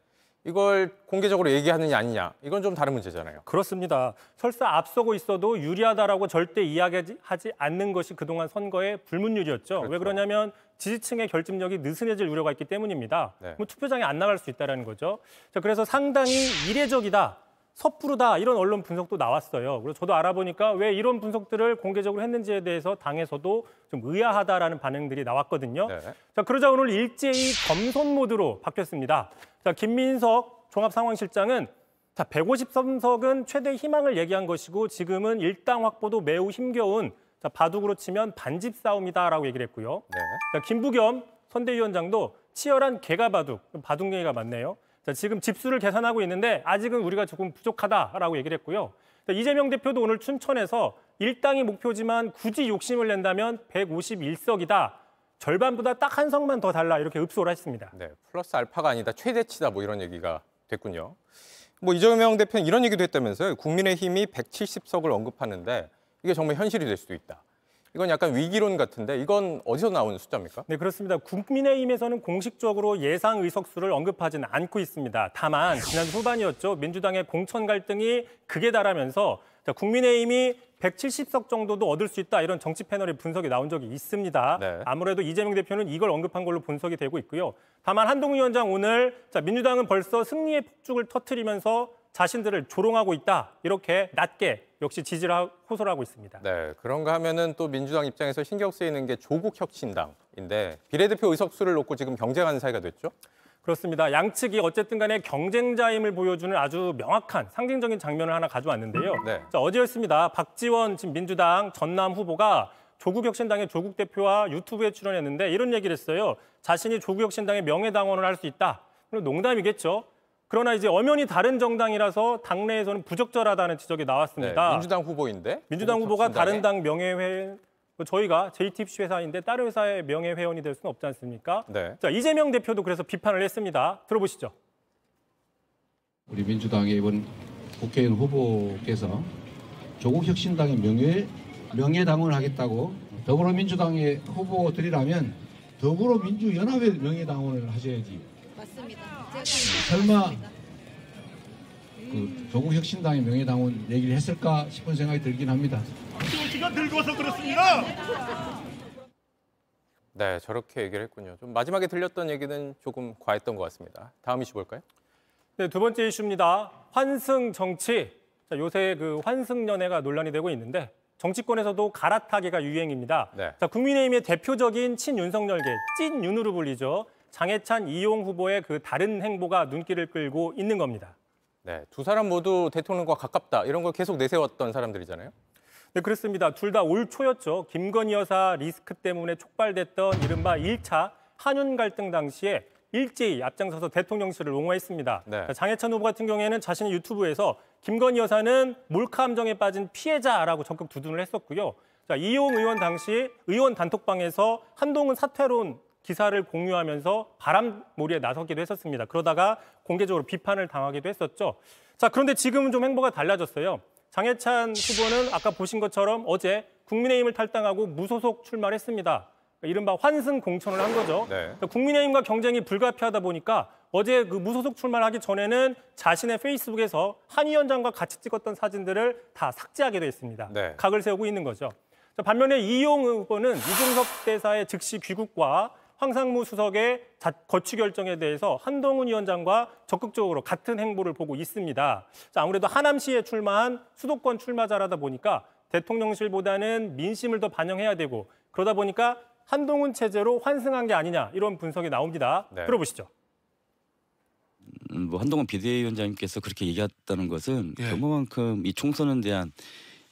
[SPEAKER 17] 이걸 공개적으로 얘기하느냐 아니냐, 이건 좀 다른 문제잖아요.
[SPEAKER 22] 그렇습니다. 설사 앞서고 있어도 유리하다라고 절대 이야기하지 않는 것이 그동안 선거의 불문율이었죠.
[SPEAKER 17] 그렇죠.
[SPEAKER 22] 왜 그러냐면 지지층의 결집력이 느슨해질 우려가 있기 때문입니다.
[SPEAKER 17] 네.
[SPEAKER 22] 뭐 투표장에 안 나갈 수 있다는 거죠. 자, 그래서 상당히 이례적이다, 섣부르다 이런 언론 분석도 나왔어요. 그래서 저도 알아보니까 왜 이런 분석들을 공개적으로 했는지에 대해서 당에서도 좀 의아하다라는 반응들이 나왔거든요.
[SPEAKER 17] 네.
[SPEAKER 22] 자, 그러자 오늘 일제히 겸손 모드로 바뀌었습니다. 자, 김민석 종합상황실장은 153석은 최대 희망을 얘기한 것이고 지금은 일당 확보도 매우 힘겨운 바둑으로 치면 반집 싸움이다라고 얘기를 했고요.
[SPEAKER 17] 네.
[SPEAKER 22] 자, 김부겸 선대위원장도 치열한 개가바둑, 바둑 얘기가 많네요. 자, 지금 집수를 계산하고 있는데 아직은 우리가 조금 부족하다라고 얘기를 했고요. 자, 이재명 대표도 오늘 춘천에서 일당이 목표지만 굳이 욕심을 낸다면 151석이다. 절반보다 딱 한 석만 더 달라 이렇게 읍소를 했습니다.
[SPEAKER 17] 네, 플러스 알파가 아니다, 최대치다 뭐 이런 얘기가 됐군요. 뭐 이재명 대표는 이런 얘기도 했다면서요. 국민의힘이 170석을 언급하는데 이게 정말 현실이 될 수도 있다. 이건 약간 위기론 같은데 이건 어디서 나온 숫자입니까?
[SPEAKER 22] 네, 그렇습니다. 국민의힘에서는 공식적으로 예상 의석수를 언급하지는 않고 있습니다. 다만 지난 후반이었죠. 민주당의 공천 갈등이 극에 달하면서 국민의힘이 170석 정도도 얻을 수 있다, 이런 정치 패널의 분석이 나온 적이 있습니다.
[SPEAKER 17] 네.
[SPEAKER 22] 아무래도 이재명 대표는 이걸 언급한 걸로 분석이 되고 있고요. 다만 한동훈 위원장 오늘 민주당은 벌써 승리의 폭죽을 터뜨리면서 자신들을 조롱하고 있다, 이렇게 낮게 역시 지지를 호소를 하고 있습니다.
[SPEAKER 17] 네, 그런가 하면은 또 민주당 입장에서 신경 쓰이는 게 조국 혁신당인데 비례대표 의석수를 놓고 지금 경쟁하는 사이가 됐죠?
[SPEAKER 22] 그렇습니다. 양측이 어쨌든 간에 경쟁자임을 보여주는 아주 명확한 상징적인 장면을 하나 가져왔는데요.
[SPEAKER 17] 네.
[SPEAKER 22] 자, 어제였습니다. 박지원 지금 민주당 전남 후보가 조국혁신당의 조국 대표와 유튜브에 출연했는데 이런 얘기를 했어요. 자신이 조국혁신당의 명예당원을 할 수 있다. 물론 농담이겠죠. 그러나 이제 엄연히 다른 정당이라서 당내에서는 부적절하다는 지적이 나왔습니다.
[SPEAKER 17] 네, 민주당 후보인데?
[SPEAKER 22] 민주당 후보가 다른 당 명예회 저희가 JTBC 회사인데 다른 회사의 명예회원이 될 수는 없지 않습니까?
[SPEAKER 17] 네.
[SPEAKER 22] 자, 이재명 대표도 그래서 비판을 했습니다. 들어보시죠.
[SPEAKER 3] 우리 민주당의 이번 국회의원 후보께서 조국혁신당의 명예당원을 하겠다고 더불어민주당의 후보들이라면 더불어민주연합의 명예당원을 하셔야지. 맞습니다. 설마 그 조국혁신당의 명예당원 얘기를 했을까 싶은 생각이 들긴 합니다.
[SPEAKER 6] 시간 늙어서 그렇습니다.
[SPEAKER 17] 네, 저렇게 얘기를 했군요. 좀 마지막에 들렸던 얘기는 조금 과했던 것 같습니다. 다음 이슈 볼까요?
[SPEAKER 22] 네, 두 번째 이슈입니다. 환승 정치. 자, 요새 그 환승연애가 논란이 되고 있는데 정치권에서도 갈아타기가 유행입니다.
[SPEAKER 17] 네.
[SPEAKER 22] 자, 국민의힘의 대표적인 친윤석열계, 찐윤으로 불리죠. 장해찬, 이용 후보의 그 다른 행보가 눈길을 끌고 있는 겁니다.
[SPEAKER 17] 네, 두 사람 모두 대통령과 가깝다. 이런 걸 계속 내세웠던 사람들이잖아요.
[SPEAKER 22] 네, 그렇습니다. 둘 다 올 초였죠. 김건희 여사 리스크 때문에 촉발됐던 이른바 1차 한윤 갈등 당시에 일제히 앞장서서 대통령실을 옹호했습니다.
[SPEAKER 17] 네.
[SPEAKER 22] 장해찬 후보 같은 경우에는 자신의 유튜브에서 김건희 여사는 몰카 함정에 빠진 피해자라고 적극 두둔을 했었고요. 자, 이용 의원 당시 의원 단톡방에서 한동훈 사퇴론 기사를 공유하면서 바람몰이에 나서기도 했었습니다. 그러다가 공개적으로 비판을 당하기도 했었죠. 자, 그런데 지금은 좀 행보가 달라졌어요. 장해찬 후보는 아까 보신 것처럼 어제 국민의힘을 탈당하고 무소속 출마를 했습니다. 이른바 환승 공천을 한 거죠.
[SPEAKER 17] 네.
[SPEAKER 22] 국민의힘과 경쟁이 불가피하다 보니까 어제 그 무소속 출마를 하기 전에는 자신의 페이스북에서 한 위원장과 같이 찍었던 사진들을 다 삭제하기도 했습니다.
[SPEAKER 17] 네.
[SPEAKER 22] 각을 세우고 있는 거죠. 반면에 이용 후보는 이준석 대사의 즉시 귀국과 황상무 수석의 거취 결정에 대해서 한동훈 위원장과 적극적으로 같은 행보를 보고 있습니다. 자, 아무래도 하남시에 출마한 수도권 출마자라다 보니까 대통령실보다는 민심을 더 반영해야 되고 그러다 보니까 한동훈 체제로 환승한 게 아니냐 이런 분석이 나옵니다.
[SPEAKER 7] 네.
[SPEAKER 22] 들어보시죠.
[SPEAKER 7] 뭐 한동훈 비대위원장님께서 그렇게 얘기했다는 것은 예. 그만큼 이 총선에 대한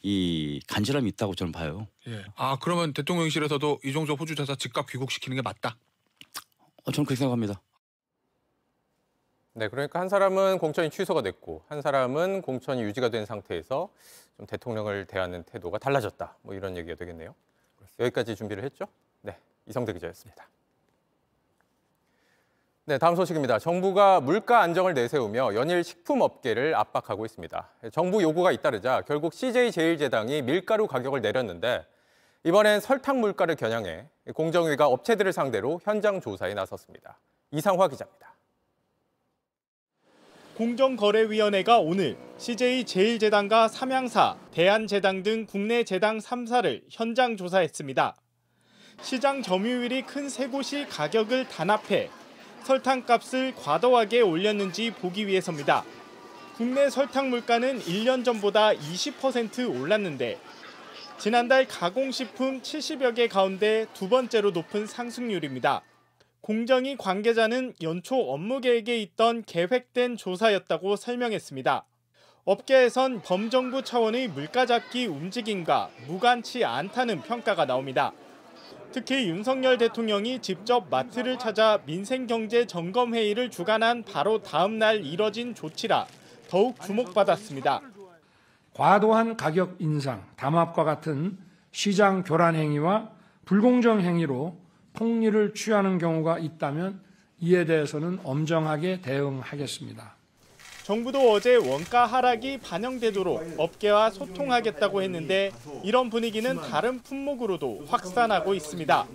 [SPEAKER 7] 이 간절함이 있다고 저는 봐요. 예. 아 그러면 대통령실에서도 이종석 호주 대사 즉각 귀국시키는 게 맞다? 저는 그렇게 생각합니다.
[SPEAKER 17] 네, 그러니까 한 사람은 공천이 취소가 됐고 한 사람은 공천이 유지가 된 상태에서 좀 대통령을 대하는 태도가 달라졌다. 뭐 이런 얘기가 되겠네요. 여기까지 준비를 했죠? 네, 이성대 기자였습니다. 네, 다음 소식입니다. 정부가 물가 안정을 내세우며 연일 식품업계를 압박하고 있습니다. 정부 요구가 잇따르자 결국 CJ제일제당이 밀가루 가격을 내렸는데 이번엔 설탕 물가를 겨냥해 공정위가 업체들을 상대로 현장 조사에 나섰습니다. 이상화 기자입니다.
[SPEAKER 9] 공정거래위원회가 오늘 CJ제일제당과 삼양사, 대한제당 등 국내 제당 3사를 현장 조사했습니다. 시장 점유율이 큰 세 곳이 가격을 단합해 설탕값을 과도하게 올렸는지 보기 위해서입니다. 국내 설탕 물가는 1년 전보다 20% 올랐는데 지난달 가공식품 70여 개 가운데 두 번째로 높은 상승률입니다. 공정위 관계자는 연초 업무 계획에 있던 계획된 조사였다고 설명했습니다. 업계에선 범정부 차원의 물가 잡기 움직임과 무관치 않다는 평가가 나옵니다. 특히 윤석열 대통령이 직접 마트를 찾아 민생경제 점검회의를 주관한 바로 다음 날 이뤄진 조치라 더욱 주목받았습니다.
[SPEAKER 23] 과도한 가격 인상, 담합과 같은 시장 교란 행위와 불공정 행위로 폭리를 취하는 경우가 있다면 이에 대해서는 엄정하게 대응하겠습니다.
[SPEAKER 9] 정부도 어제 원가 하락이 반영되도록 업계와 소통하겠다고 했는데 이런 분위기는 다른 품목으로도 확산하고 있습니다.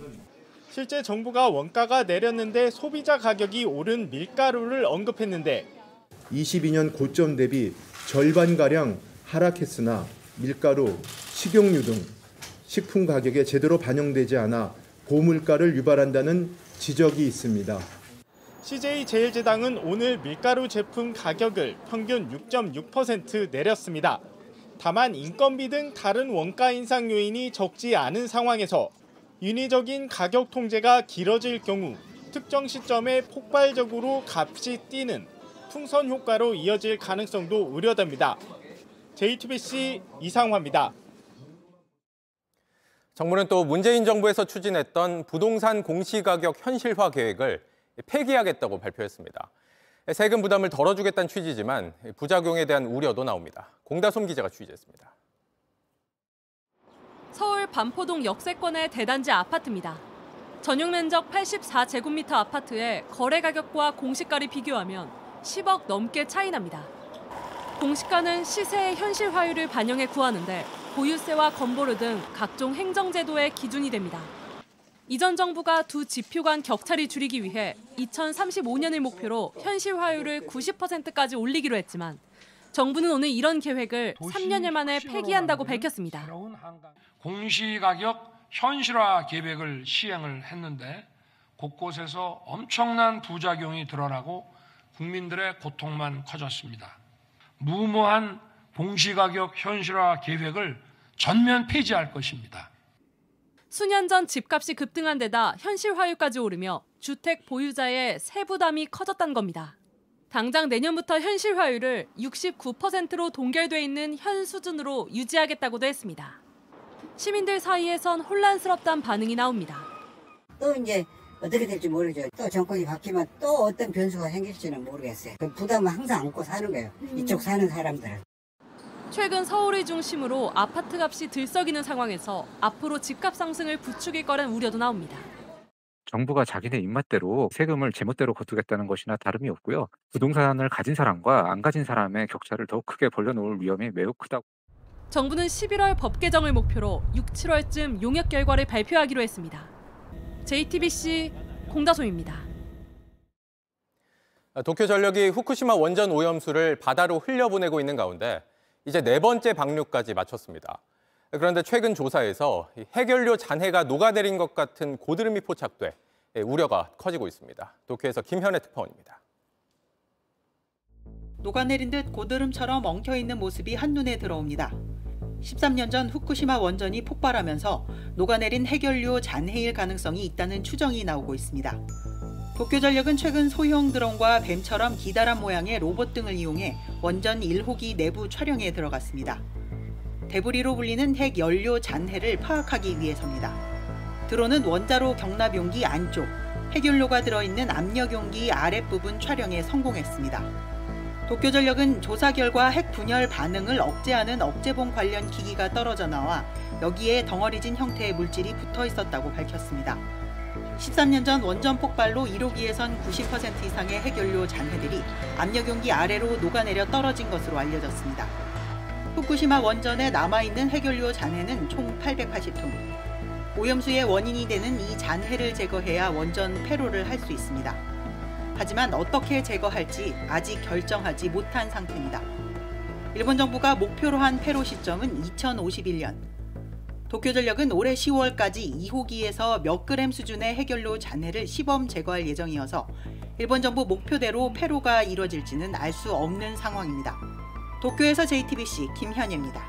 [SPEAKER 9] 실제 정부가 원가가 내렸는데 소비자 가격이 오른 밀가루를 언급했는데
[SPEAKER 24] 22년 고점 대비 절반가량 하락했으나 밀가루, 식용유 등 식품 가격에 제대로 반영되지 않아 고물가를 유발한다는 지적이 있습니다.
[SPEAKER 9] CJ제일제당은 오늘 밀가루 제품 가격을 평균 6.6% 내렸습니다. 다만 인건비 등 다른 원가 인상 요인이 적지 않은 상황에서 인위적인 가격 통제가 길어질 경우 특정 시점에 폭발적으로 값이 뛰는 풍선 효과로 이어질 가능성도 우려됩니다. JTBC 이상화입니다.
[SPEAKER 17] 정부는 또 문재인 정부에서 추진했던 부동산 공시가격 현실화 계획을 폐기하겠다고 발표했습니다. 세금 부담을 덜어주겠다는 취지지만 부작용에 대한 우려도 나옵니다. 공다솜 기자가 취재했습니다.
[SPEAKER 5] 서울 반포동 역세권의 대단지 아파트입니다. 전용 면적 84제곱미터 아파트의 거래 가격과 공시가를 비교하면 10억 넘게 차이 납니다. 공시가는 시세의 현실화율을 반영해 구하는데 보유세와 건보료 등 각종 행정제도의 기준이 됩니다. 이전 정부가 두 지표 간 격차를 줄이기 위해 2035년을 목표로 현실화율을 90%까지 올리기로 했지만 정부는 오늘 이런 계획을 3년여 만에 폐기한다고 밝혔습니다.
[SPEAKER 23] 공시가격 현실화 계획을 시행을 했는데 곳곳에서 엄청난 부작용이 드러나고 국민들의 고통만 커졌습니다. 무모한 공시가격 현실화 계획을 전면 폐지할 것입니다.
[SPEAKER 5] 수년 전 집값이 급등한 데다 현실화율까지 오르며 주택 보유자의 세부담이 커졌다는 겁니다. 당장 내년부터 현실화율을 69%로 동결돼 있는 현 수준으로 유지하겠다고도 했습니다. 시민들 사이에선 혼란스럽다는 반응이 나옵니다.
[SPEAKER 10] 또 이제 어떻게 될지 모르죠. 또 정권이 바뀌면 또 어떤 변수가 생길지는 모르겠어요. 그 부담은 항상 안고 사는 거예요. 이쪽 사는 사람들은.
[SPEAKER 5] 최근 서울을 중심으로 아파트 값이 들썩이는 상황에서 앞으로 집값 상승을 부추길 거란 우려도 나옵니다.
[SPEAKER 11] 정부가 자기네 입맛대로 세금을 제멋대로 거두겠다는 것이나 다름이 없고요. 부동산을 가진 사람과 안 가진 사람의 격차를 더 크게 벌려놓을 위험이 매우 크다고.
[SPEAKER 5] 정부는 11월 법 개정을 목표로 6, 7월쯤 용역 결과를 발표하기로 했습니다. JTBC 공다솜입니다.
[SPEAKER 17] 도쿄전력이 후쿠시마 원전 오염수를 바다로 흘려보내고 있는 가운데 이제 4번째 방류까지 마쳤습니다. 그런데 최근 조사에서 해결료 잔해가 녹아내린 것 같은 고드름이 포착돼 우려가 커지고 있습니다. 도쿄에서 김현애 특파원입니다.
[SPEAKER 13] 녹아내린 듯 고드름처럼 엉켜있는 모습이 한눈에 들어옵니다. 13년 전 후쿠시마 원전이 폭발하면서 녹아내린 해결료 잔해일 가능성이 있다는 추정이 나오고 있습니다. 도쿄전력은 최근 소형 드론과 뱀처럼 기다란 모양의 로봇 등을 이용해 원전 1호기 내부 촬영에 들어갔습니다. 데브리로 불리는 핵 연료 잔해를 파악하기 위해서입니다. 드론은 원자로 경납 용기 안쪽, 핵연료가 들어있는 압력 용기 아랫부분 촬영에 성공했습니다. 도쿄전력은 조사 결과 핵 분열 반응을 억제하는 억제봉 관련 기기가 떨어져 나와 여기에 덩어리진 형태의 물질이 붙어 있었다고 밝혔습니다. 13년 전 원전 폭발로 1호기에선 90% 이상의 핵연료 잔해들이 압력용기 아래로 녹아내려 떨어진 것으로 알려졌습니다. 후쿠시마 원전에 남아있는 핵연료 잔해는 총 880톤. 오염수의 원인이 되는 이 잔해를 제거해야 원전 폐로를 할 수 있습니다. 하지만 어떻게 제거할지 아직 결정하지 못한 상태입니다. 일본 정부가 목표로 한 폐로 시점은 2051년. 도쿄전력은 올해 10월까지 2호기에서 몇 그램 수준의 핵연료 잔해를 시범 제거할 예정이어서 일본 정부 목표대로 폐로가 이뤄질지는 알 수 없는 상황입니다. 도쿄에서 JTBC 김현예입니다.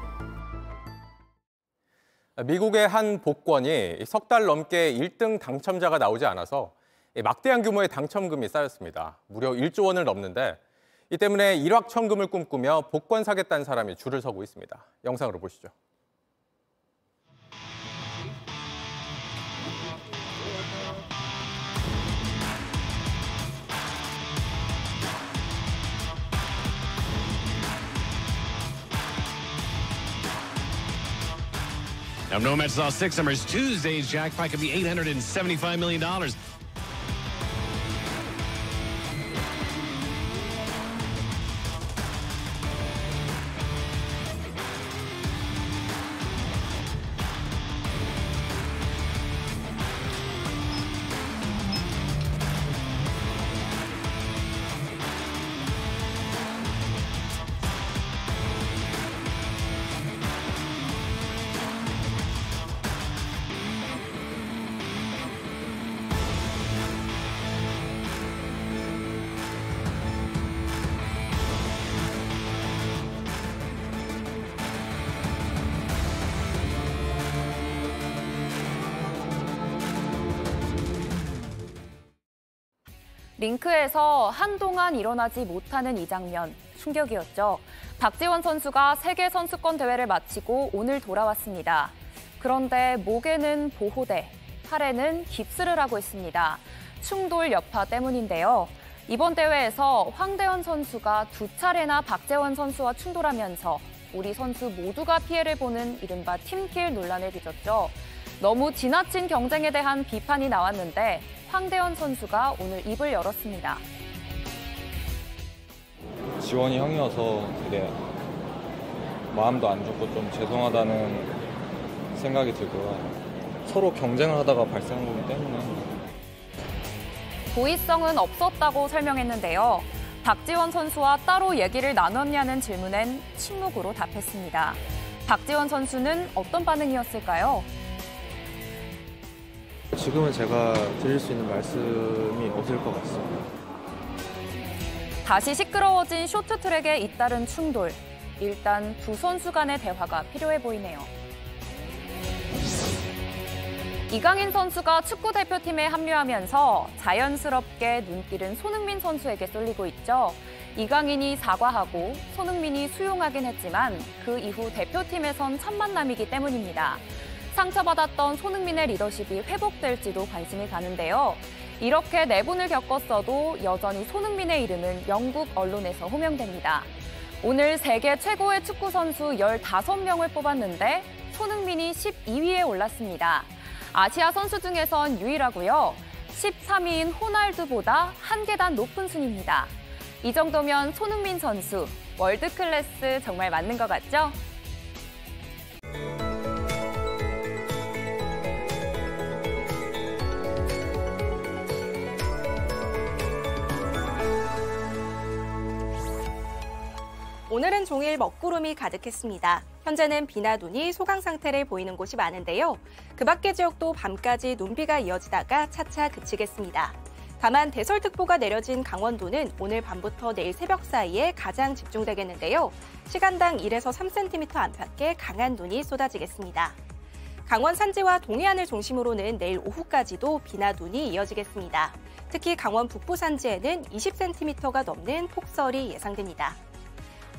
[SPEAKER 17] 미국의 한 복권이 석 달 넘게 1등 당첨자가 나오지 않아서 막대한 규모의 당첨금이 쌓였습니다. 무려 1조 원을 넘는데 이 때문에 일확천금을 꿈꾸며 복권 사겠다는 사람이 줄을 서고 있습니다. 영상으로 보시죠.
[SPEAKER 14] Now, Nomad saw six summers. Tuesday's jackpot could be $875 million.
[SPEAKER 21] 링크에서 한동안 일어나지 못하는 이 장면, 충격이었죠. 박지원 선수가 세계 선수권 대회를 마치고 오늘 돌아왔습니다. 그런데 목에는 보호대, 팔에는 깁스를 하고 있습니다. 충돌 여파 때문인데요. 이번 대회에서 황대현 선수가 2차례나 박재원 선수와 충돌하면서 우리 선수 모두가 피해를 보는 이른바 팀킬 논란을 빚었죠. 너무 지나친 경쟁에 대한 비판이 나왔는데 황대현 선수가 오늘 입을 열었습니다.
[SPEAKER 1] 지원이 형이어서 되게 마음도 안 좋고 좀 죄송하다는 생각이 들고요. 서로 경쟁을 하다가 발생한 거기 때문에.
[SPEAKER 21] 고의성은 없었다고 설명했는데요. 박지원 선수와 따로 얘기를 나눴냐는 질문엔 침묵으로 답했습니다. 박지원 선수는 어떤 반응이었을까요?
[SPEAKER 1] 지금은 제가 드릴 수 있는 말씀이 없을 것 같습니다.
[SPEAKER 21] 다시 시끄러워진 쇼트트랙에 잇따른 충돌. 일단 두 선수 간의 대화가 필요해 보이네요. 이강인 선수가 축구대표팀에 합류하면서 자연스럽게 눈길은 손흥민 선수에게 쏠리고 있죠. 이강인이 사과하고 손흥민이 수용하긴 했지만 그 이후 대표팀에선 첫 만남이기 때문입니다. 상처받았던 손흥민의 리더십이 회복될지도 관심이 가는데요. 이렇게 내분을 겪었어도 여전히 손흥민의 이름은 영국 언론에서 호명됩니다. 오늘 세계 최고의 축구 선수 15명을 뽑았는데 손흥민이 12위에 올랐습니다. 아시아 선수 중에선 유일하고요. 13위인 호날두보다 한 계단 높은 순위입니다. 이 정도면 손흥민 선수 월드 클래스 정말 맞는 것 같죠?
[SPEAKER 2] 오늘은 종일 먹구름이 가득했습니다. 현재는 비나 눈이 소강 상태를 보이는 곳이 많은데요. 그 밖의 지역도 밤까지 눈비가 이어지다가 차차 그치겠습니다. 다만 대설특보가 내려진 강원도는 오늘 밤부터 내일 새벽 사이에 가장 집중되겠는데요. 시간당 1에서 3cm 안팎의 강한 눈이 쏟아지겠습니다. 강원 산지와 동해안을 중심으로는 내일 오후까지도 비나 눈이 이어지겠습니다. 특히 강원 북부 산지에는 20cm가 넘는 폭설이 예상됩니다.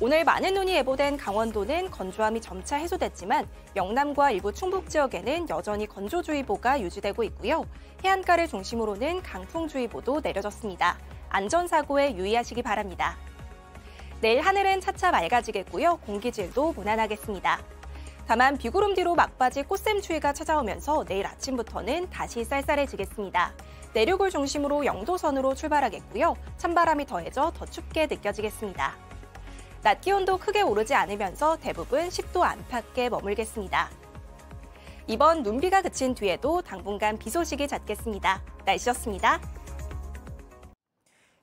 [SPEAKER 2] 오늘 많은 눈이 예보된 강원도는 건조함이 점차 해소됐지만 영남과 일부 충북 지역에는 여전히 건조주의보가 유지되고 있고요. 해안가를 중심으로는 강풍주의보도 내려졌습니다. 안전사고에 유의하시기 바랍니다. 내일 하늘은 차차 맑아지겠고요. 공기질도 무난하겠습니다. 다만 비구름 뒤로 막바지 꽃샘추위가 찾아오면서 내일 아침부터는 다시 쌀쌀해지겠습니다. 내륙을 중심으로 영도선으로 출발하겠고요. 찬바람이 더해져 더 춥게 느껴지겠습니다. 낮 기온도 크게 오르지 않으면서 대부분 10도 안팎에 머물겠습니다. 이번 눈비가 그친 뒤에도 당분간 비 소식이 잦겠습니다. 날씨였습니다.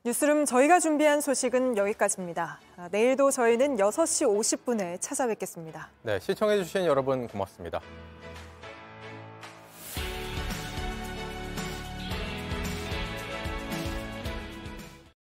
[SPEAKER 27] 뉴스룸 저희가 준비한 소식은 여기까지입니다. 내일도 저희는 6시 50분에 찾아뵙겠습니다.
[SPEAKER 17] 네, 시청해주신 여러분 고맙습니다.